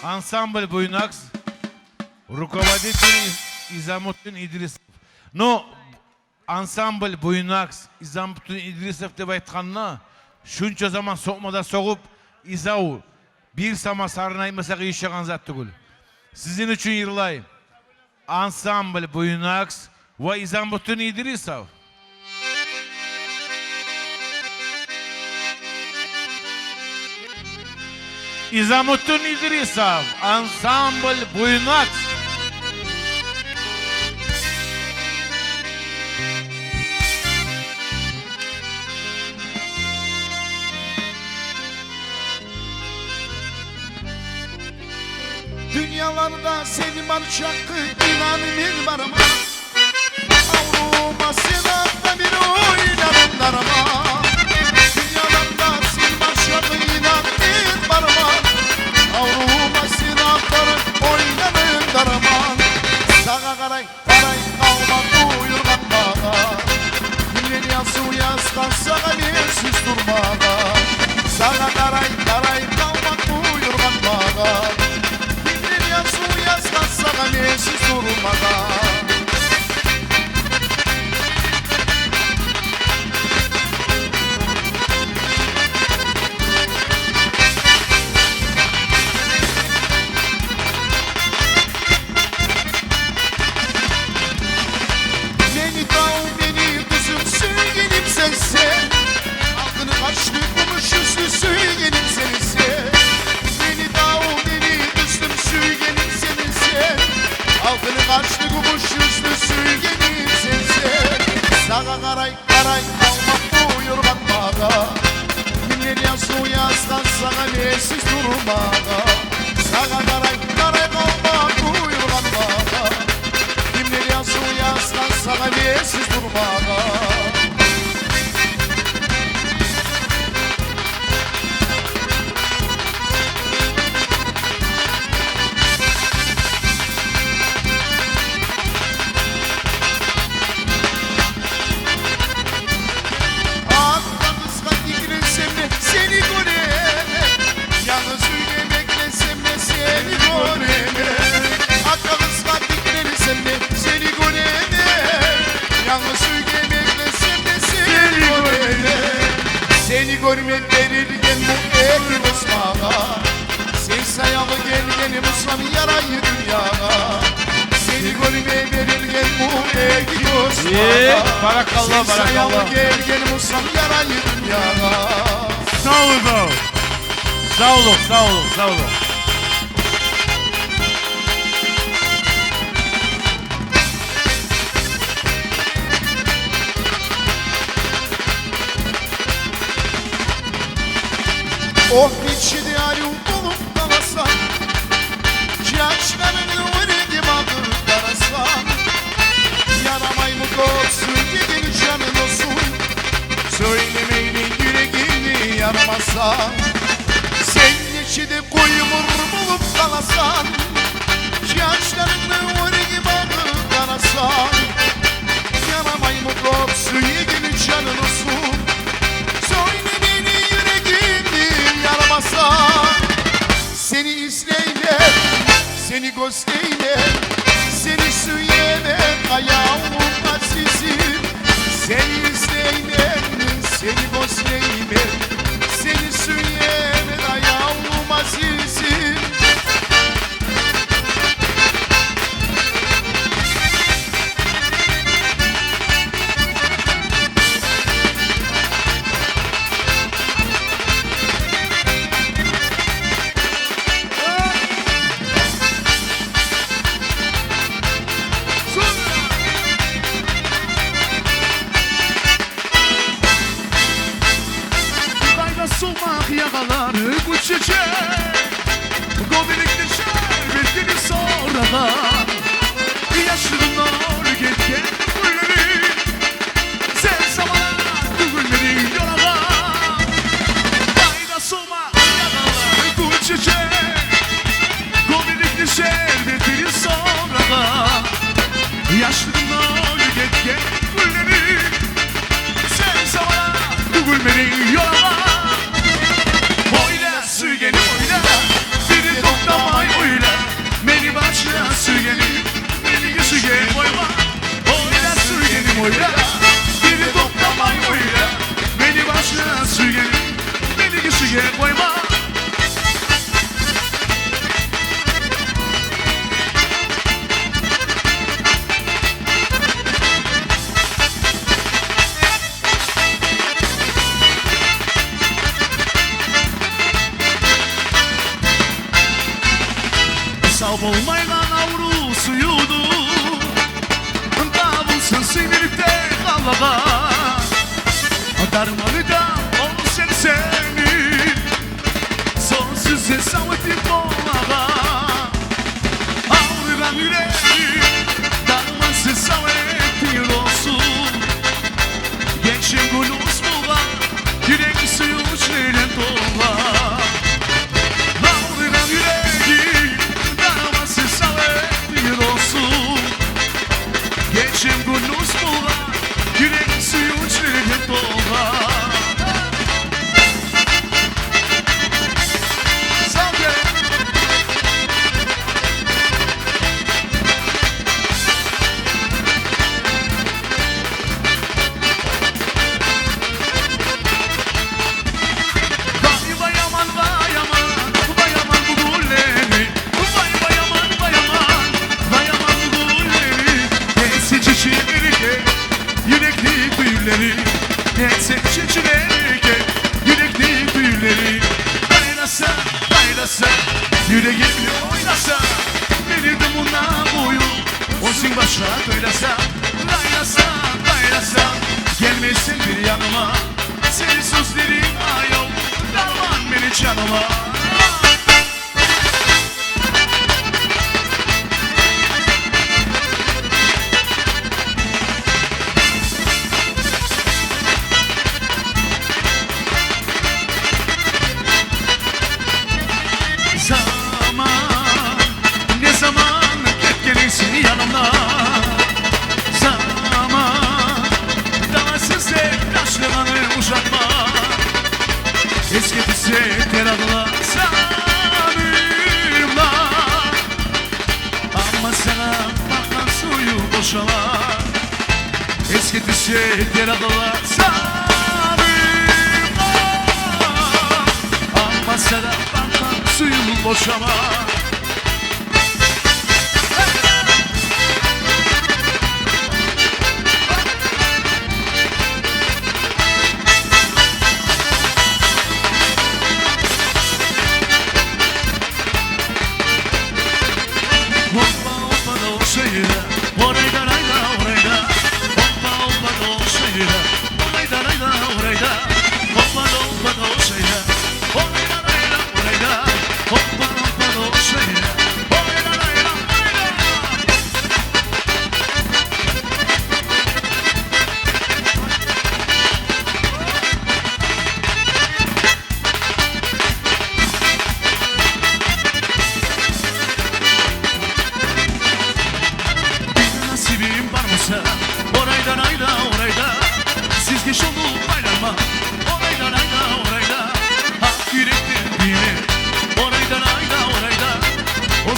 Ансамбль Буйнакс, руководитель Изамуттин Идрисов. Но ансамбль Буйнакс, Изамуттин Идрисов деп айтқанына, шунча заман соқмада соғып, Изау bir сама сарнаймасақ ешіған зат түгіл. Sizin için yırlay. Ансамбль Буйнакс ve Изамуттин Идрисов. Изамуттин Идрисов, ансамбль Буйнакс. Dünyalarda seni var şakkı inanın var ama Avruma sınavda bir oynarım darama Dünyalarda seni var şakkı inanın var ama Avruma sınavları oynarım darama Sağa karay kalmak uyurgan bağa Günleri yazı yazdan sağa yersiz durmağa Sağa karay kalmak uyurgan bağa Su yazmazsa ganesiz durmadan Beni dağ beni kızım sevgilim sensin Aklını kaçtı kumuş üstü sevgilim sensin Beni dağ beni kızım sevgilim Altını kaçtı kumuş yüzlü sürgenim sensin Sağa karay kalmak uyurgan bağa Günler yazı yazdan sana nesiz durmağa Sağa karay kalmak uyurgan bağa Günler yazı yazdan sana nesiz durmağa Seni görmek verirken bu evli ısmağa Sen sayalı gelgenim ıslam yarayı dünyaya Seni görmek verirken bu evli ısmağa Sen sayalı gelgenim ıslam yarayı dünyaya Sağ olun. Oh içi ayım bulup kalasan Yaşlarını vırdı bakır karasan Yaramay mı olsun gidin canın olsun Söylemeyin yüreğini yaramazsan Sen içi de koyumur bulup kalasan Yaşlarını vırdı bakır karasan Yaramay mı olsun gidin canın olsun Söylemeyin yüreğini yaramazsan Seni izleyler, seni gözleyler Seni söylemek ayağım azizim Seni izleyler, seni gözleyler Seni söylemek ayağım azizim Solmak yakalar bu çiçek Gobelikli şerbetini sonradan Yaşlılar geçken gülleri Sen zamana gülleri yola Kayda solmak yakalar bu çiçek Gobelikli şerbetini sonradan Yaşlılar geçken gülleri Sen zamana gülleri yola Sürgeni oyna, beni toplamay oyna Beni başla sürgeni, beni yüzüge koyma Oyna sürgenim oyna, beni toplamay oyna Beni başla sürgeni, beni yüzüge koyma Sağ olmayla avru suyudu Davulsun sinirip de kalaga Darmalı da ol senin Sonsuz hesabıtip olmaga Avrudan yüreği Darmansız savettir olsun Gençim gülüz buğa Yürek suyu uçlerin doğa Avrudan yüreği Geçim günüz buğa, yürek suyu uçlarına doğa Salve! Vay yaman, vay yaman, vay yaman bu gülleri Vay yaman, vay yaman, vay yaman bu gülleri Neyse çiçeğleri, yürekli tüyleri Neyse çiçeğleri, yürekli tüyleri Bayrasa, bayrasa, yüreğimle oynasa Beni dumuna boyu, olsun başa söylese Bayrasa, bayrasa, gelmesin bir yanıma Senin sözlerin ayol, darman beni canıma Ne zaman hep gelirsin yanımda Zaman Davasız hep taşlarını uzatma Eski tüsekler adına sanırma Ama sana bakan suyu boşala Eski tüsekler adına sanırma Ama sana bakan suyu boşama Orayda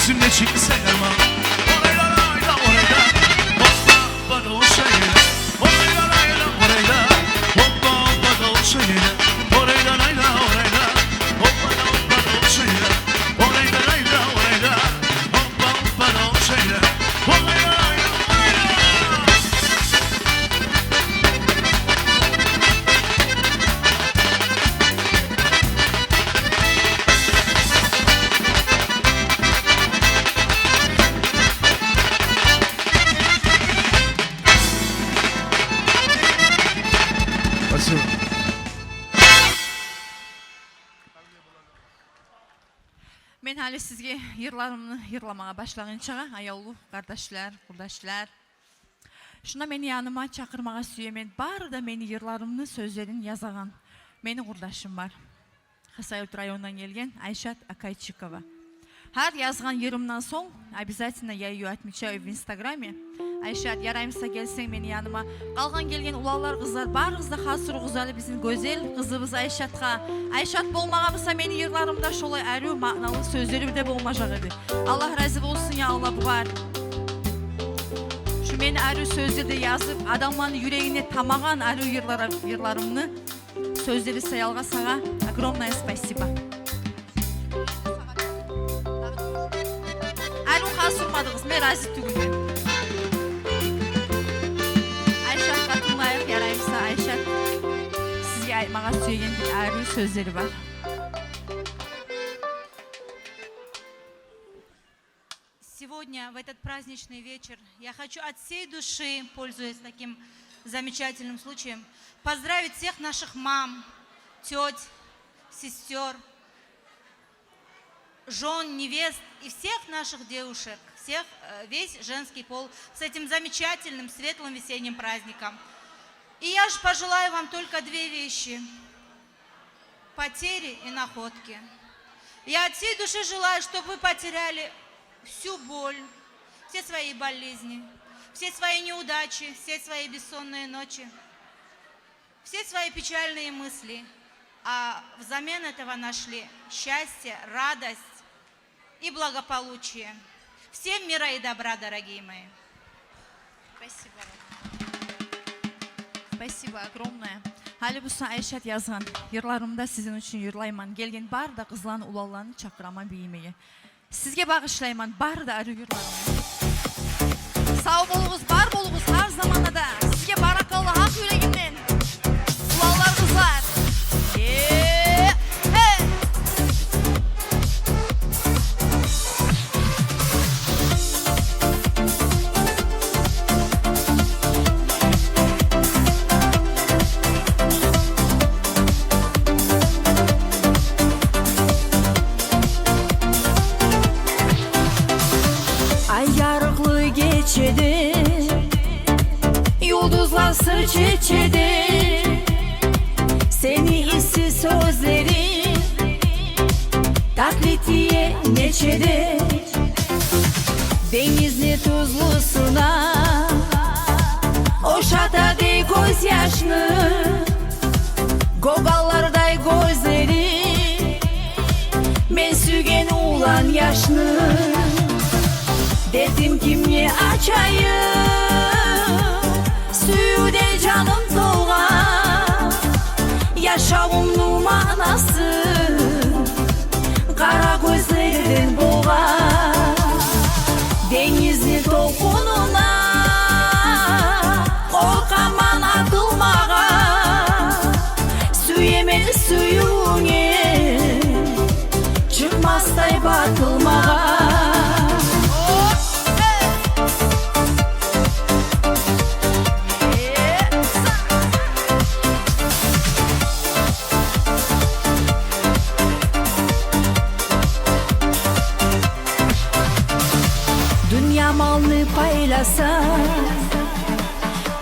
Gözümle çıksa karma Orayla layla orayla Hoppa hoppa da olsayla Orayla layla orayla Hoppa hoppa da olsayla Orayla layla orayla Hoppa da olsayla Orayla layla orayla Hoppa hoppa da olsayla Orayla layla orayla Спасибо. Men hali sizge yırlarımını yırlamağa başlayınca ayavlu kardeşler, kurdaşlar. Şuna meni yanıma çakırmağa süyemen. Bar da meni yırlarımını sözlerin yazağan. Meni kurdaşım var. Xasayurt rayonundan gelgen Ayşat Akayçikova. Her yazgan yırımdan son обязательно я ее отмечаю в инстаграме. Ayşat yarayımsa gelsen meni yanıma. Kalgan gelgen ulalar kızlar, barınızda hasır güzeli bizim güzel kızımız Ayşat'a. Ayşat bolmağa bısa meni yırlarımda şolay arıyor mağnalı sözleri de bolmacak idi. Allah razı olsun ya Allah bu var. Şu meni arıyor sözleri de yazıp adamların yüreğine tamağan arıyor yırlarımını. Sözleri sayalga sana огромное спасибо. Arıyor hasırmadığız, men razı tügülmen. Ayşat katılmayıp yarayımsa Ayşat sizge aytmağa söyleyen bir ayrı sözleri var. Сегодня, в этот праздничный вечер, я хочу от всей души, пользуясь таким замечательным случаем, поздравить всех наших мам, теть, сестер, жен, невест и всех наших девушек, всех, весь женский пол с этим замечательным, светлым весенним праздником. И я же пожелаю вам только две вещи – потери и находки. Я от всей души желаю, чтобы вы потеряли всю боль, все свои болезни, все свои неудачи, все свои бессонные ночи, все свои печальные мысли, а взамен этого нашли счастье, радость и благополучие. Всем мира и добра, дорогие мои. Спасибо. Спасибо огромное. Hali bu Ayşat yazgan. Yırlarımda sizin için yırlayman. Gelgen bar da kızlan ulallarını çakıraman büyümeye. Sizge bağışlayman. Bar da arı yırlarımı. Sağ bolunuz, bar bolunuz her zamanda da. Sizge barakalı hak yüreğinden. Ulallar kızlar. Hey! Geçedi, yıldızlar sır çeçedi, seni hissi sözleri taklitiye neçedi. Denizli tuzlusuna o şataday göz yaşlı, gogallarday gözleri men sügen ulan yaşlı. Dedim kimye açayım, süde canım doğan, yaşamımın manası, kara gözlerden boğan. Denizli topununa, korkaman atılmağa, süyemeli suyune, çıkmazday batılmağa. Malını paylasa,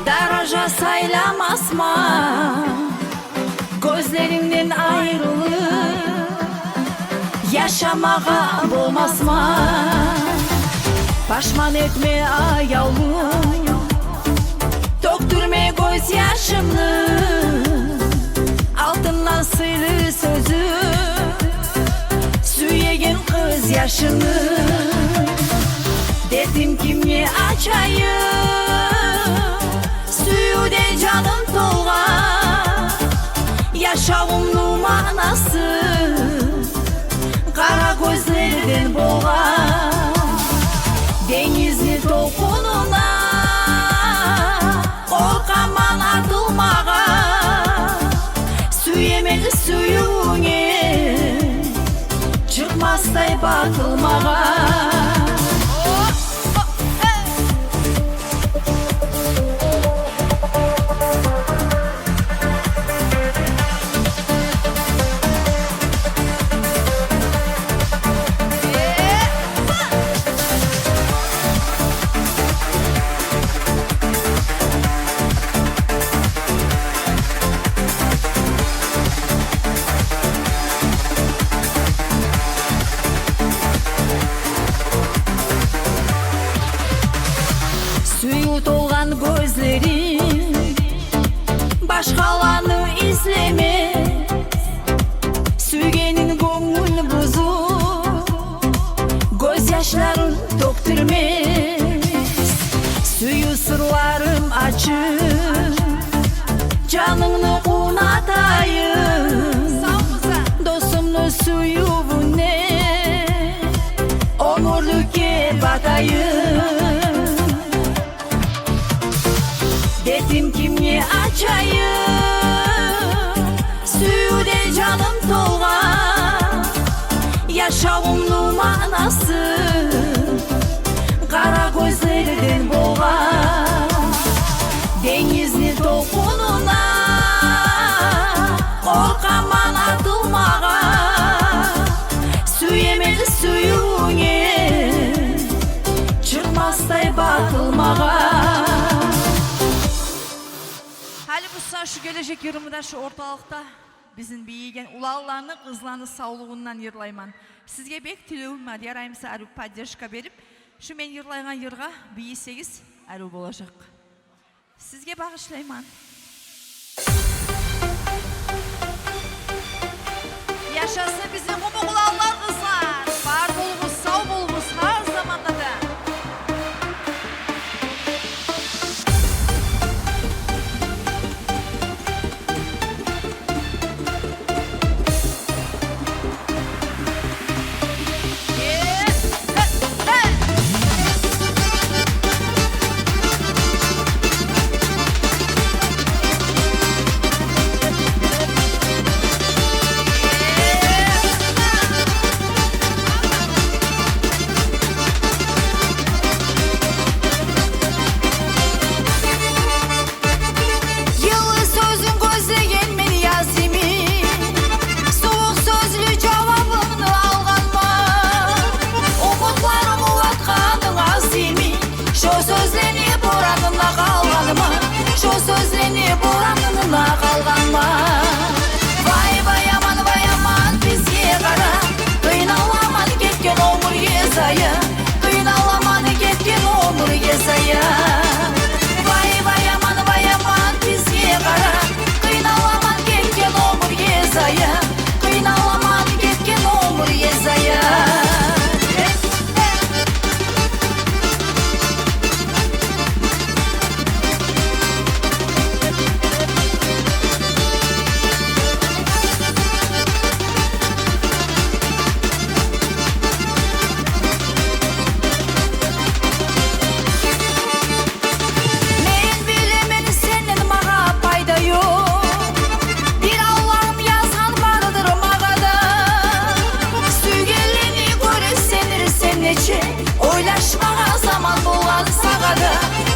daraja saylamaz mı? Gözlerinden ayrılıp yaşamağa bolmaz mı? Paşman etme ayavlum, döktürme göz yaşımı, altından sırrı sözü, süyegen kız yaşını. Dedim kimye açayım, suyude canım tolgan, yaşamımın manası kara gözlerden boğan. Denizli topununa korkaman atılmağa, süyemeli suyune çıkmazday batılmağa. Suyu dolgan gözlerim başkalarını izleme, süygenin gönül buzu gözyaşların döktürmez. Suyu sırlarım açık, canını unutayım, dostumlu suyu bu ne, omurluke batayım. Dedim kimye açayım, suyude canım tolgan, yaşamımın manası kara gözlerden boğan. Denizli topununa korkaman atılmağa, süyemeli suyune çıkmazday batılmağa. Hali bu şu gelecek yarımıda şu ortalıkta bizim büyüyen ulallarını, kızlarını sağlığından yırlayman. Sizge bek tilövüm var, yarayımsa arı поддержка berip, şu men yırlaygan yırga büyüseniz arı bolacak. Sizge bağışlayman. Yaşasın bizim bu ulallar kızlar. Var bolumuz, sağ bolumuz her zamanda da.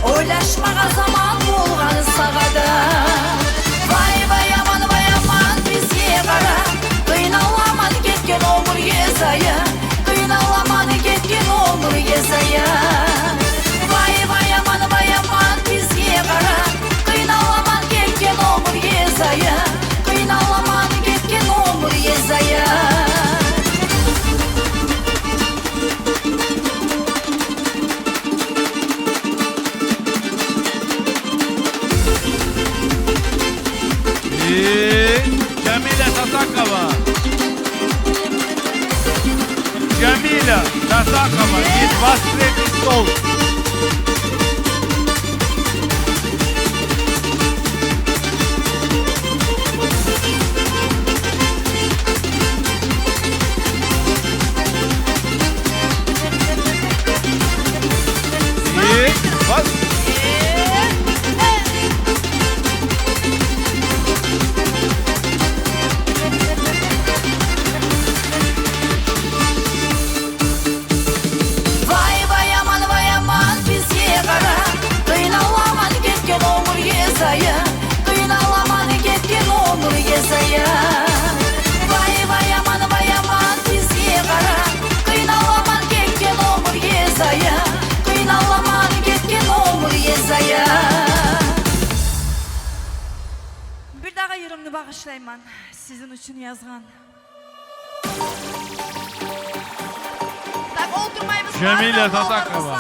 Oylaşmağa zaman bulğanı sağada. Vay vay aman bizge qara, qıynalaman ketken omur yezaya, qıynalaman ketken omur yezaya. Vay vay aman bizge qara, qıynalaman ketken omur yezaya, qıynalaman ketken omur yezaya. Cemile Tatakova. Cemile Tatakova. Git vasfet stol. bağışlayman sizin için yazgan. Tak oturmayımız. Cemile Tatakova.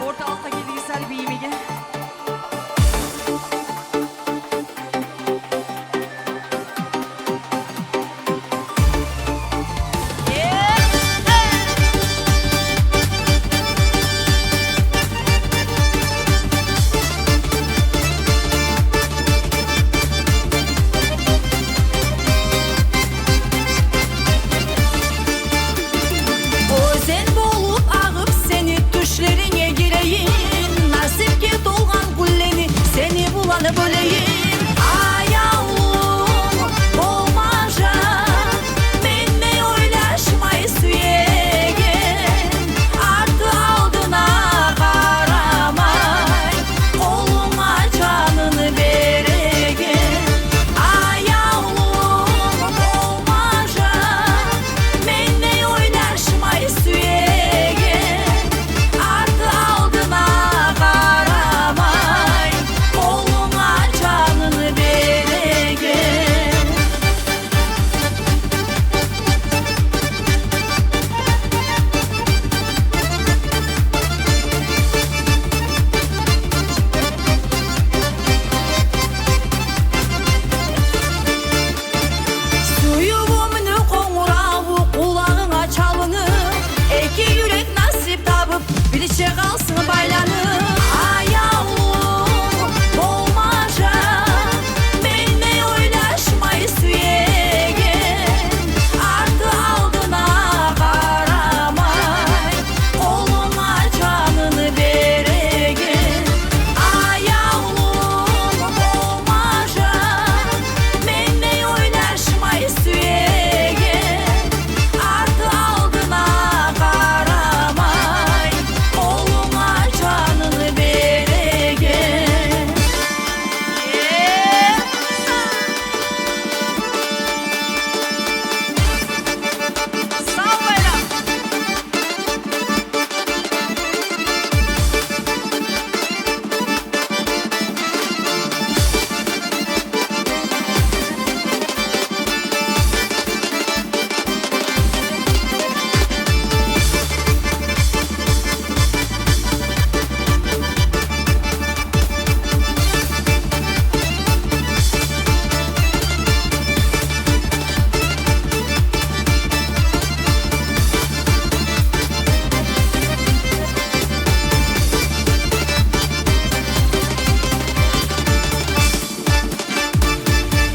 Ortalıkta gelgisel bir yemeğe. Özen bolup ağıp seni düşlerine gireyim. Nasipke dolgan gülleni seni bulanı böleyim. Ayağım olmaca benimle oylaşmayı süyegen. Artı aldına karamay koluma canını veregen. Ayağım olmaca benimle oylaşmayı süyegen. Artı aldına karamay koluma canını veregen. Suyuğumunu qoğurağı kulağına çalınır. İki yürek nasip tapıp bilişe kalsın baylanır. Ayağım olmaca benimle oylaşmayı süyegen. Artı aldına karamay koluma canını veregen. Ayağım olmaca benimle oylaşmayı süyegen. Artı aldına karamay koluma canını veregen. Sağ ol bayram.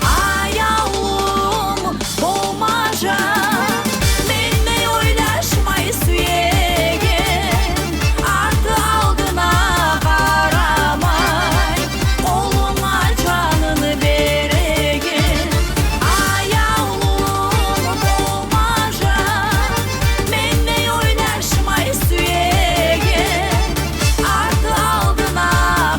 Ayağım olmaca benimle oylaşmayı süyegen. Artı aldına karamay koluma canını veregen. Ayağım olmaca benimle oylaşmayı süyegen. Artı aldına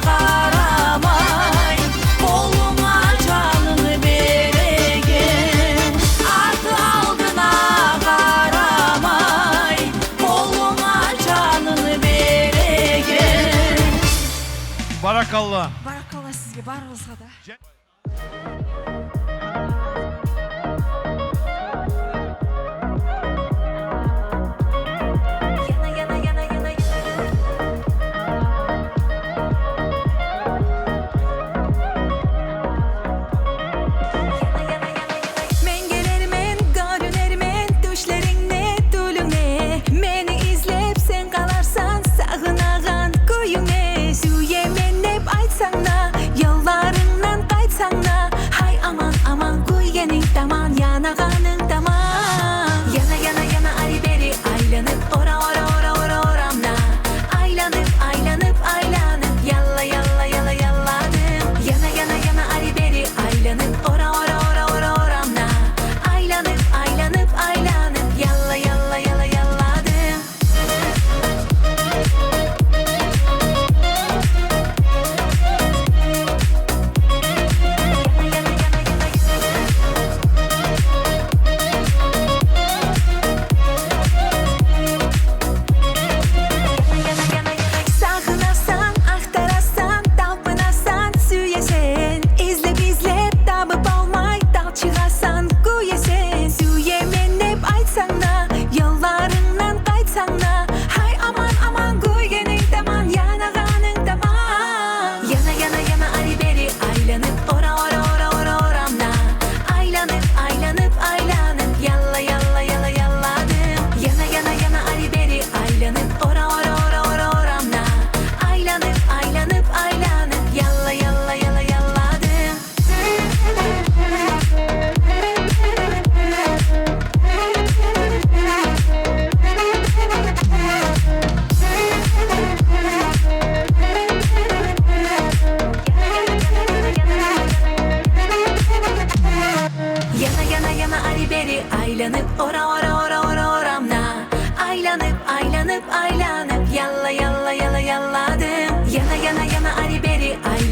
karamay koluma canını veregen. Artı aldına karamay koluma canını veregen. Barakallah. Barakallah sizge barınızga da. Men gelermen, görünermen düşlerinle, tülüne. Meni izlep sen kalarsan sağınagan köyüne. Süyemen hep aytsan da, yollarından kaytsan da. Hay aman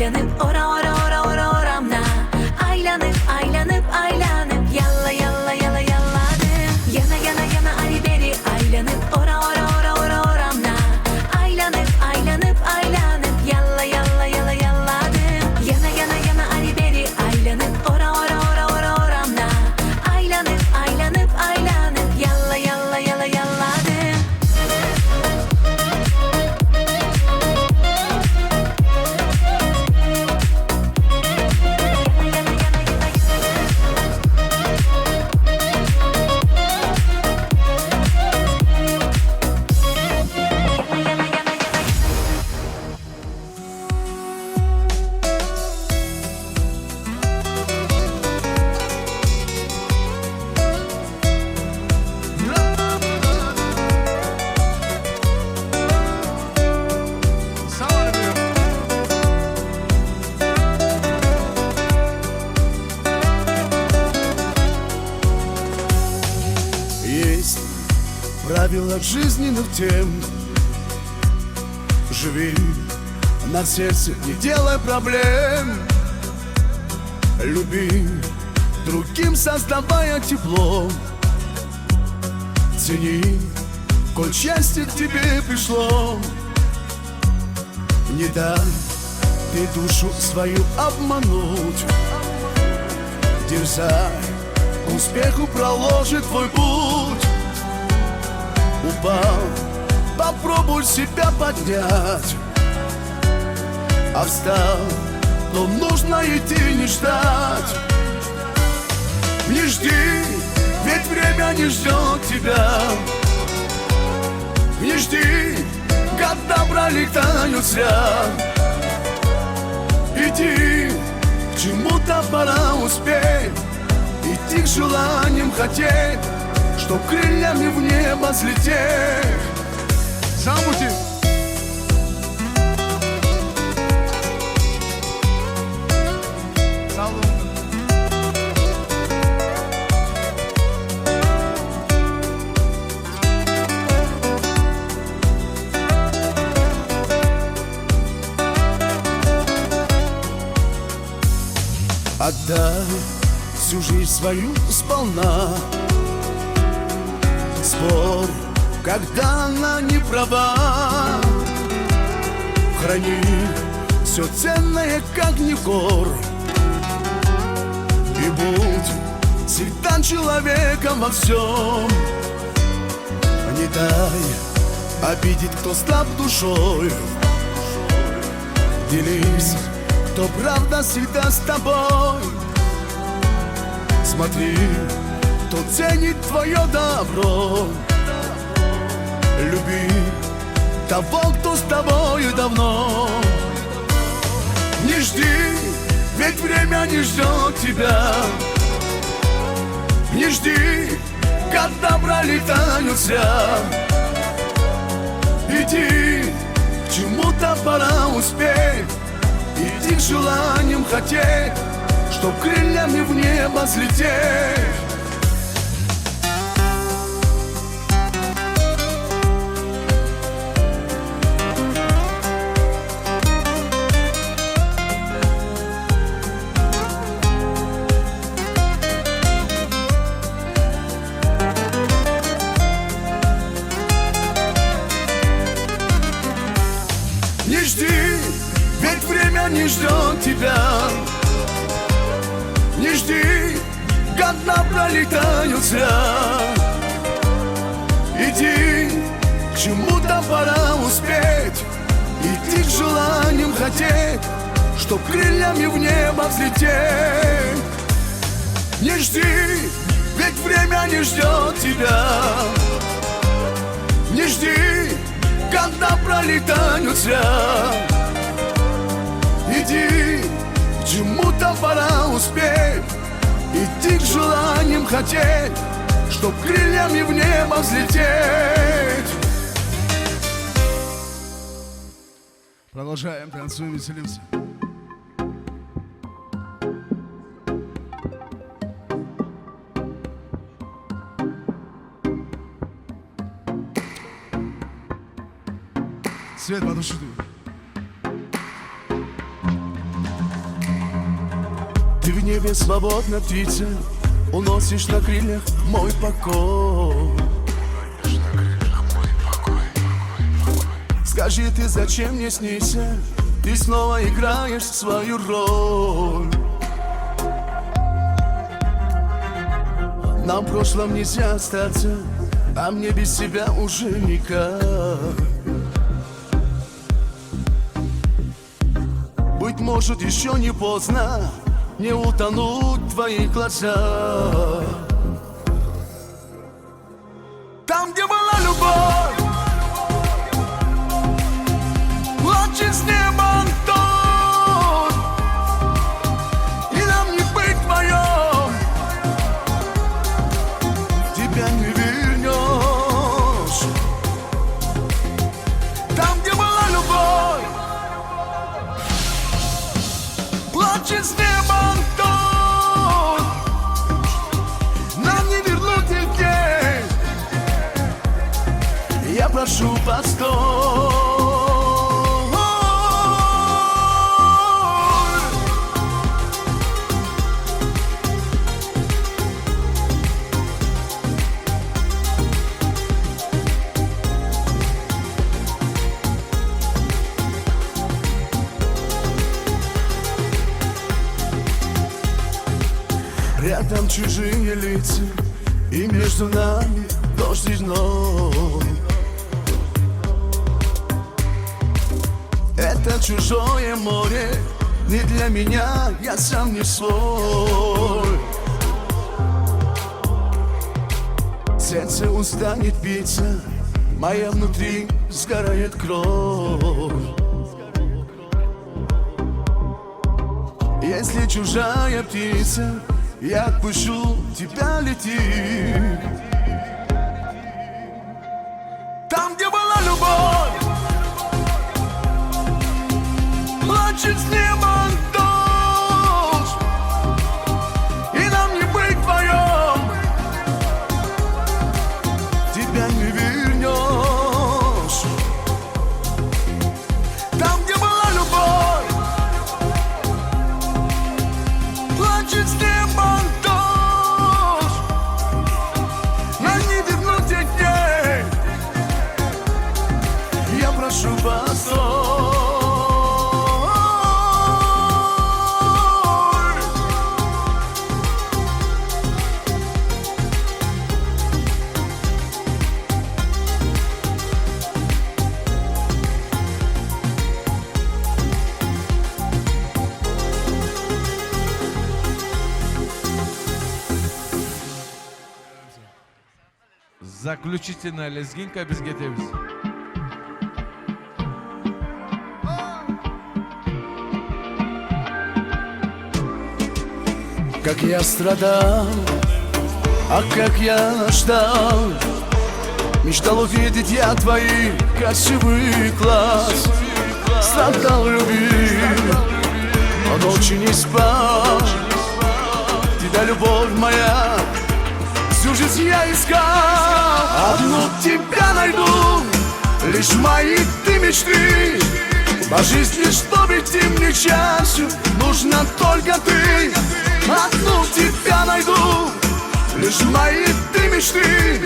aylanıp ora ora ora ora oramda. Aylanıp aylanıp aylanıp yalla yalla yalla yalladım. Yana yana yana Ali beri aylanıp ora ora ora ora oramda. Aylanıp aylanıp aylanıp yalla yalla yalla yalladım. Yana yana yana Ali beri aylanıp ora ora ora ora oramda. Aylanıp aylanıp aylanıp yalla yalla yalla yalladım. Есть правила жизненных тем. Живи на сердце, не делай проблем. Люби, другим создавая тепло. Цени, коль счастье к тебе пришло. Не дай ты душу свою обмануть. Дерзай, к успеху проложит твой путь. Упал, попробуй себя поднять. А встал, но нужно идти, не ждать. Не жди, ведь время не ждет тебя. Не жди, года пролетают зря. Иди, к чему-то пора успеть. Идти к желаниям хотеть, чтоб крыльями в небо взлететь. Замути. Sağ olun. Отдай всю жизнь свою сполна. Спорь, когда она не права. Храни все ценное, как не вор. И будь всегда человеком во всем. Не дай обидеть, кто слаб душой. Делись, кто правда всегда с тобой. Смотри, кто ценит твое добро. Люби того, кто с тобою давно. Не жди, ведь время не ждет тебя. Не жди, когда пролетают зря. Иди, к чему-то пора успеть. Иди к желаниям хотеть, чтоб крыльями в небо взлететь. Не жди, ведь время не ждет тебя. Не жди, года пролетают зря. Иди, к чему-то пора успеть. Иди к желаниям хотеть, чтоб крыльями в небо взлететь. Не жди, ведь время не ждет тебя. Не жди, года пролетают зря. Иди, к чему-то пора успеть. Иди к желаниям хотеть, чтоб крыльями в небо взлететь. Продолжаем, танцуем, веселимся. Свет, подуши. небе свободно птица, уносишь на крыльях мой покой. Скажи ты, зачем мне снится? Ты снова играешь свою роль. Нам в прошлом нельзя остаться, а мне без тебя уже никак. Быть может, еще не поздно, не утонуть в твоих глазах. Там, где была любовь, плачет с неба тот, и нам не быть вдвоем, тебя не вернешь. Там, где была любовь, плачет с неба тот, нам не вернуть их день. Я прошу, постой. Рядом чужие лица, и между нами дождь и зной. Это чужое море не для меня, я сам не свой. Сердце устанет биться, моя внутри сгорает кровь. Если чужая птица, я отпущу тебя, лети. Там, где была любовь, плачет с неба дождь, и нам не быть вдвоем, тебя не вернешь. Там, где была любовь, плачет с неба дождь, нам не вернуть тех дней. Я прошу, постой. Заключительная лезгинка без кетебиз. Как я страдал, а как я ждал, мечтал увидеть я твои красивый глаз. Страдал, любил, но ночи не спал. Тебя, любовь моя, всю жизнь я искал. Одну тебя найду, лишь мои ты мечты. По жизни, чтобы идти мне часу, нужна только ты. Одну тебя найду, лишь мои ты мечты.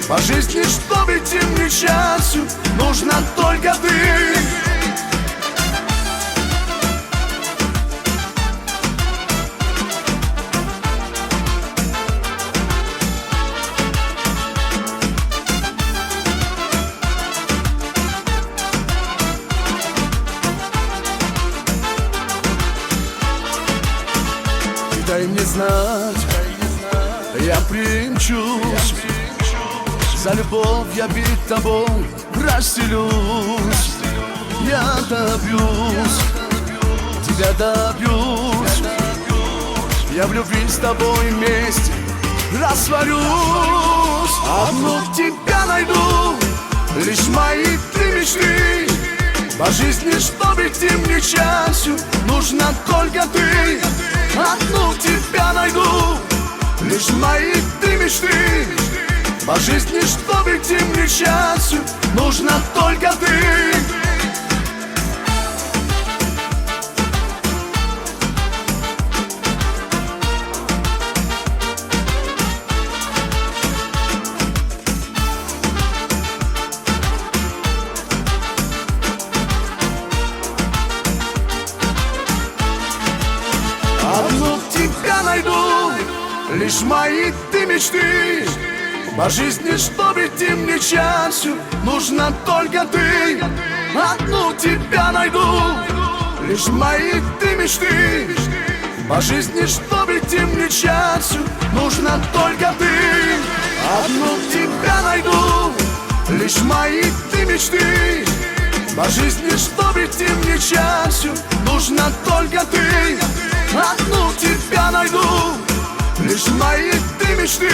По жизни, чтобы идти мне часу, нужна только ты. Дай мне знать, я примчусь. За любовь я перед тобой расстелюсь. Я добьюсь, тебя добьюсь. Я в любви с тобой вместе растворюсь. Одну тебя найду, лишь мои ты мечты. По жизни, чтобы идти мне часу, нужна только ты. Одну тебя найду, лишь мои ты мечты. По жизни, чтобы идти мне часу, нужна только ты. лишь мои ты мечты. По жизни, чтобы идти мне частью, нужна только ты. Одну тебя найду, лишь мои ты мечты. По жизни, чтобы идти мне частью, нужна только ты. Одну тебя найду, лишь мои ты мечты. По жизни, чтобы идти мне частью, нужна только ты. Одну тебя найду, лишь мои ты мечты.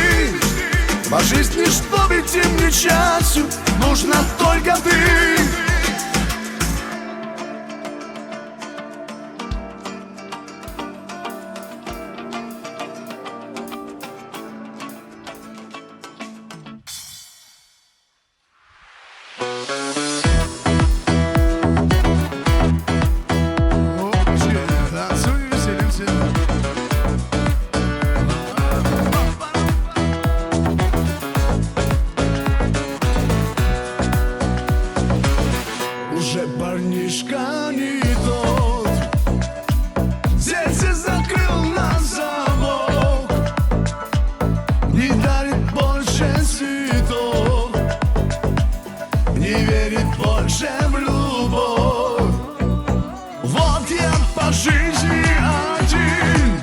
По жизни, чтобы идти мне частью, нужна только ты. Уже парнишка не тот, сердце закрыл на замок, не дарит больше цветов, не верит больше в любовь. Вот я по жизни один,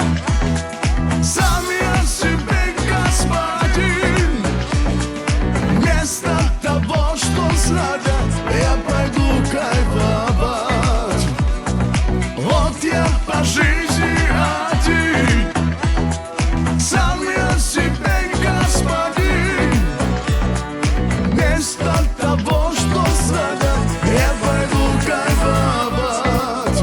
сам я себе господин. Вместо того, что страдать, я пойду кайфовать. Вот я по жизни один, сам я себе господин. Вместо того, что страдать, я пойду кайфовать.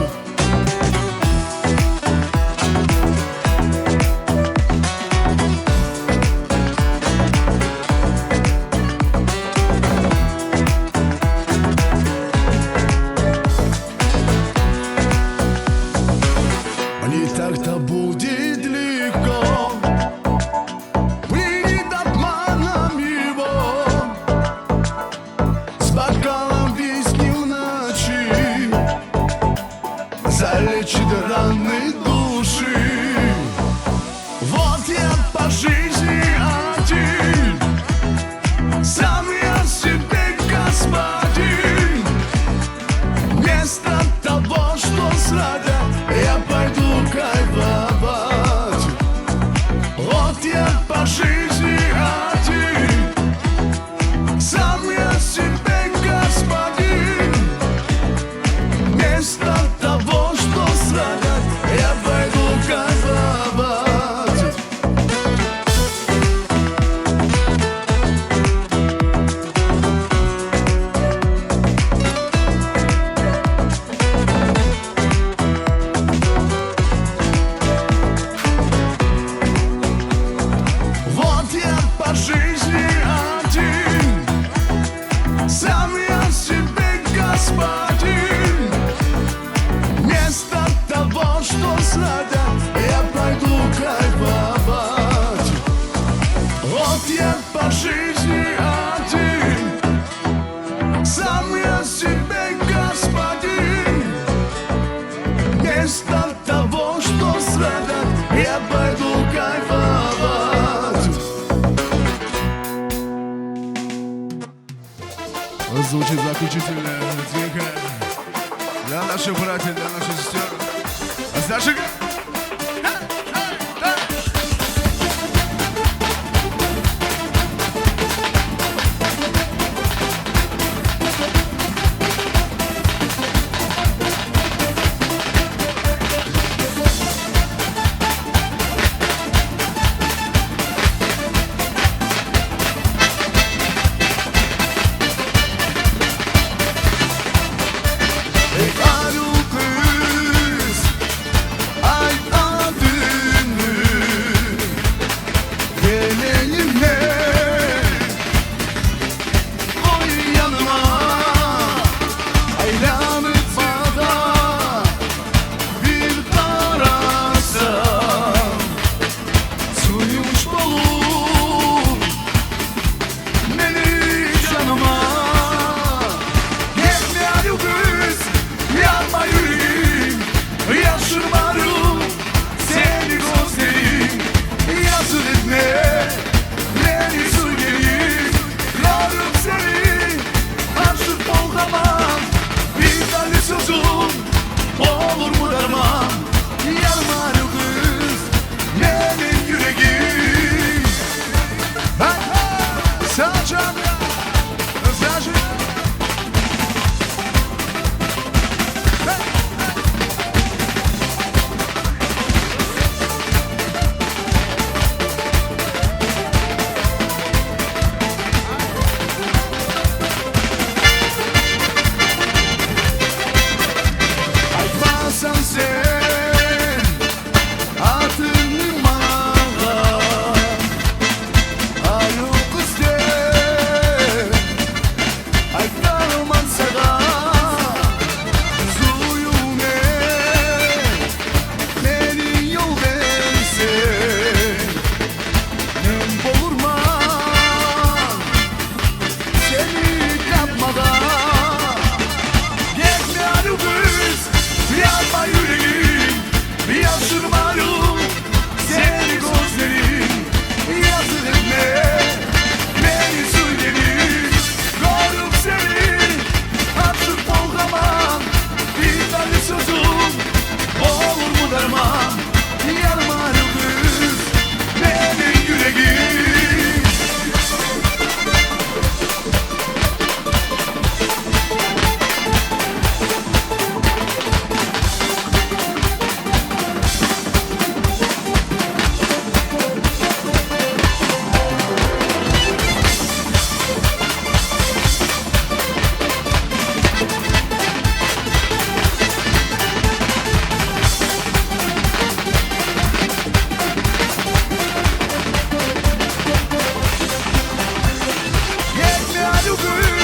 Не так-то будет легко, пленит обманом его, с бокалом виски в ночи, залечит раны души. Вот я по жизни один, сам я себе господин. Вместо того, что страдать, я пойду кайфовать. Вот я по жизни один, сам я себе господин. Вместо того, что страдать, я пойду кайфовать. Вот я по жизни один, сам я себе господин. Вместо того, что страдать, я пойду кайфовать. Вот я по жизни один, сам я себе господин. Вместо того, что страдать, я пойду кайфовать. Звучит заключительная тихо для наших братьев, для наших сестер. Зажигай! Arı kız, Даже Айтпасаң сен атыңның маған аю қыз деп айтарман саған зуюмен мені yol versen мен болурман seni yapmadan Gitme arı kız yanma yüreğim yaşırmayım seni gözlerim yazık etme beni söylerim görüp seni artık polgamam bir tane sözüm olur mu derman yanma arı kız benim yüreğim Yetme arı kız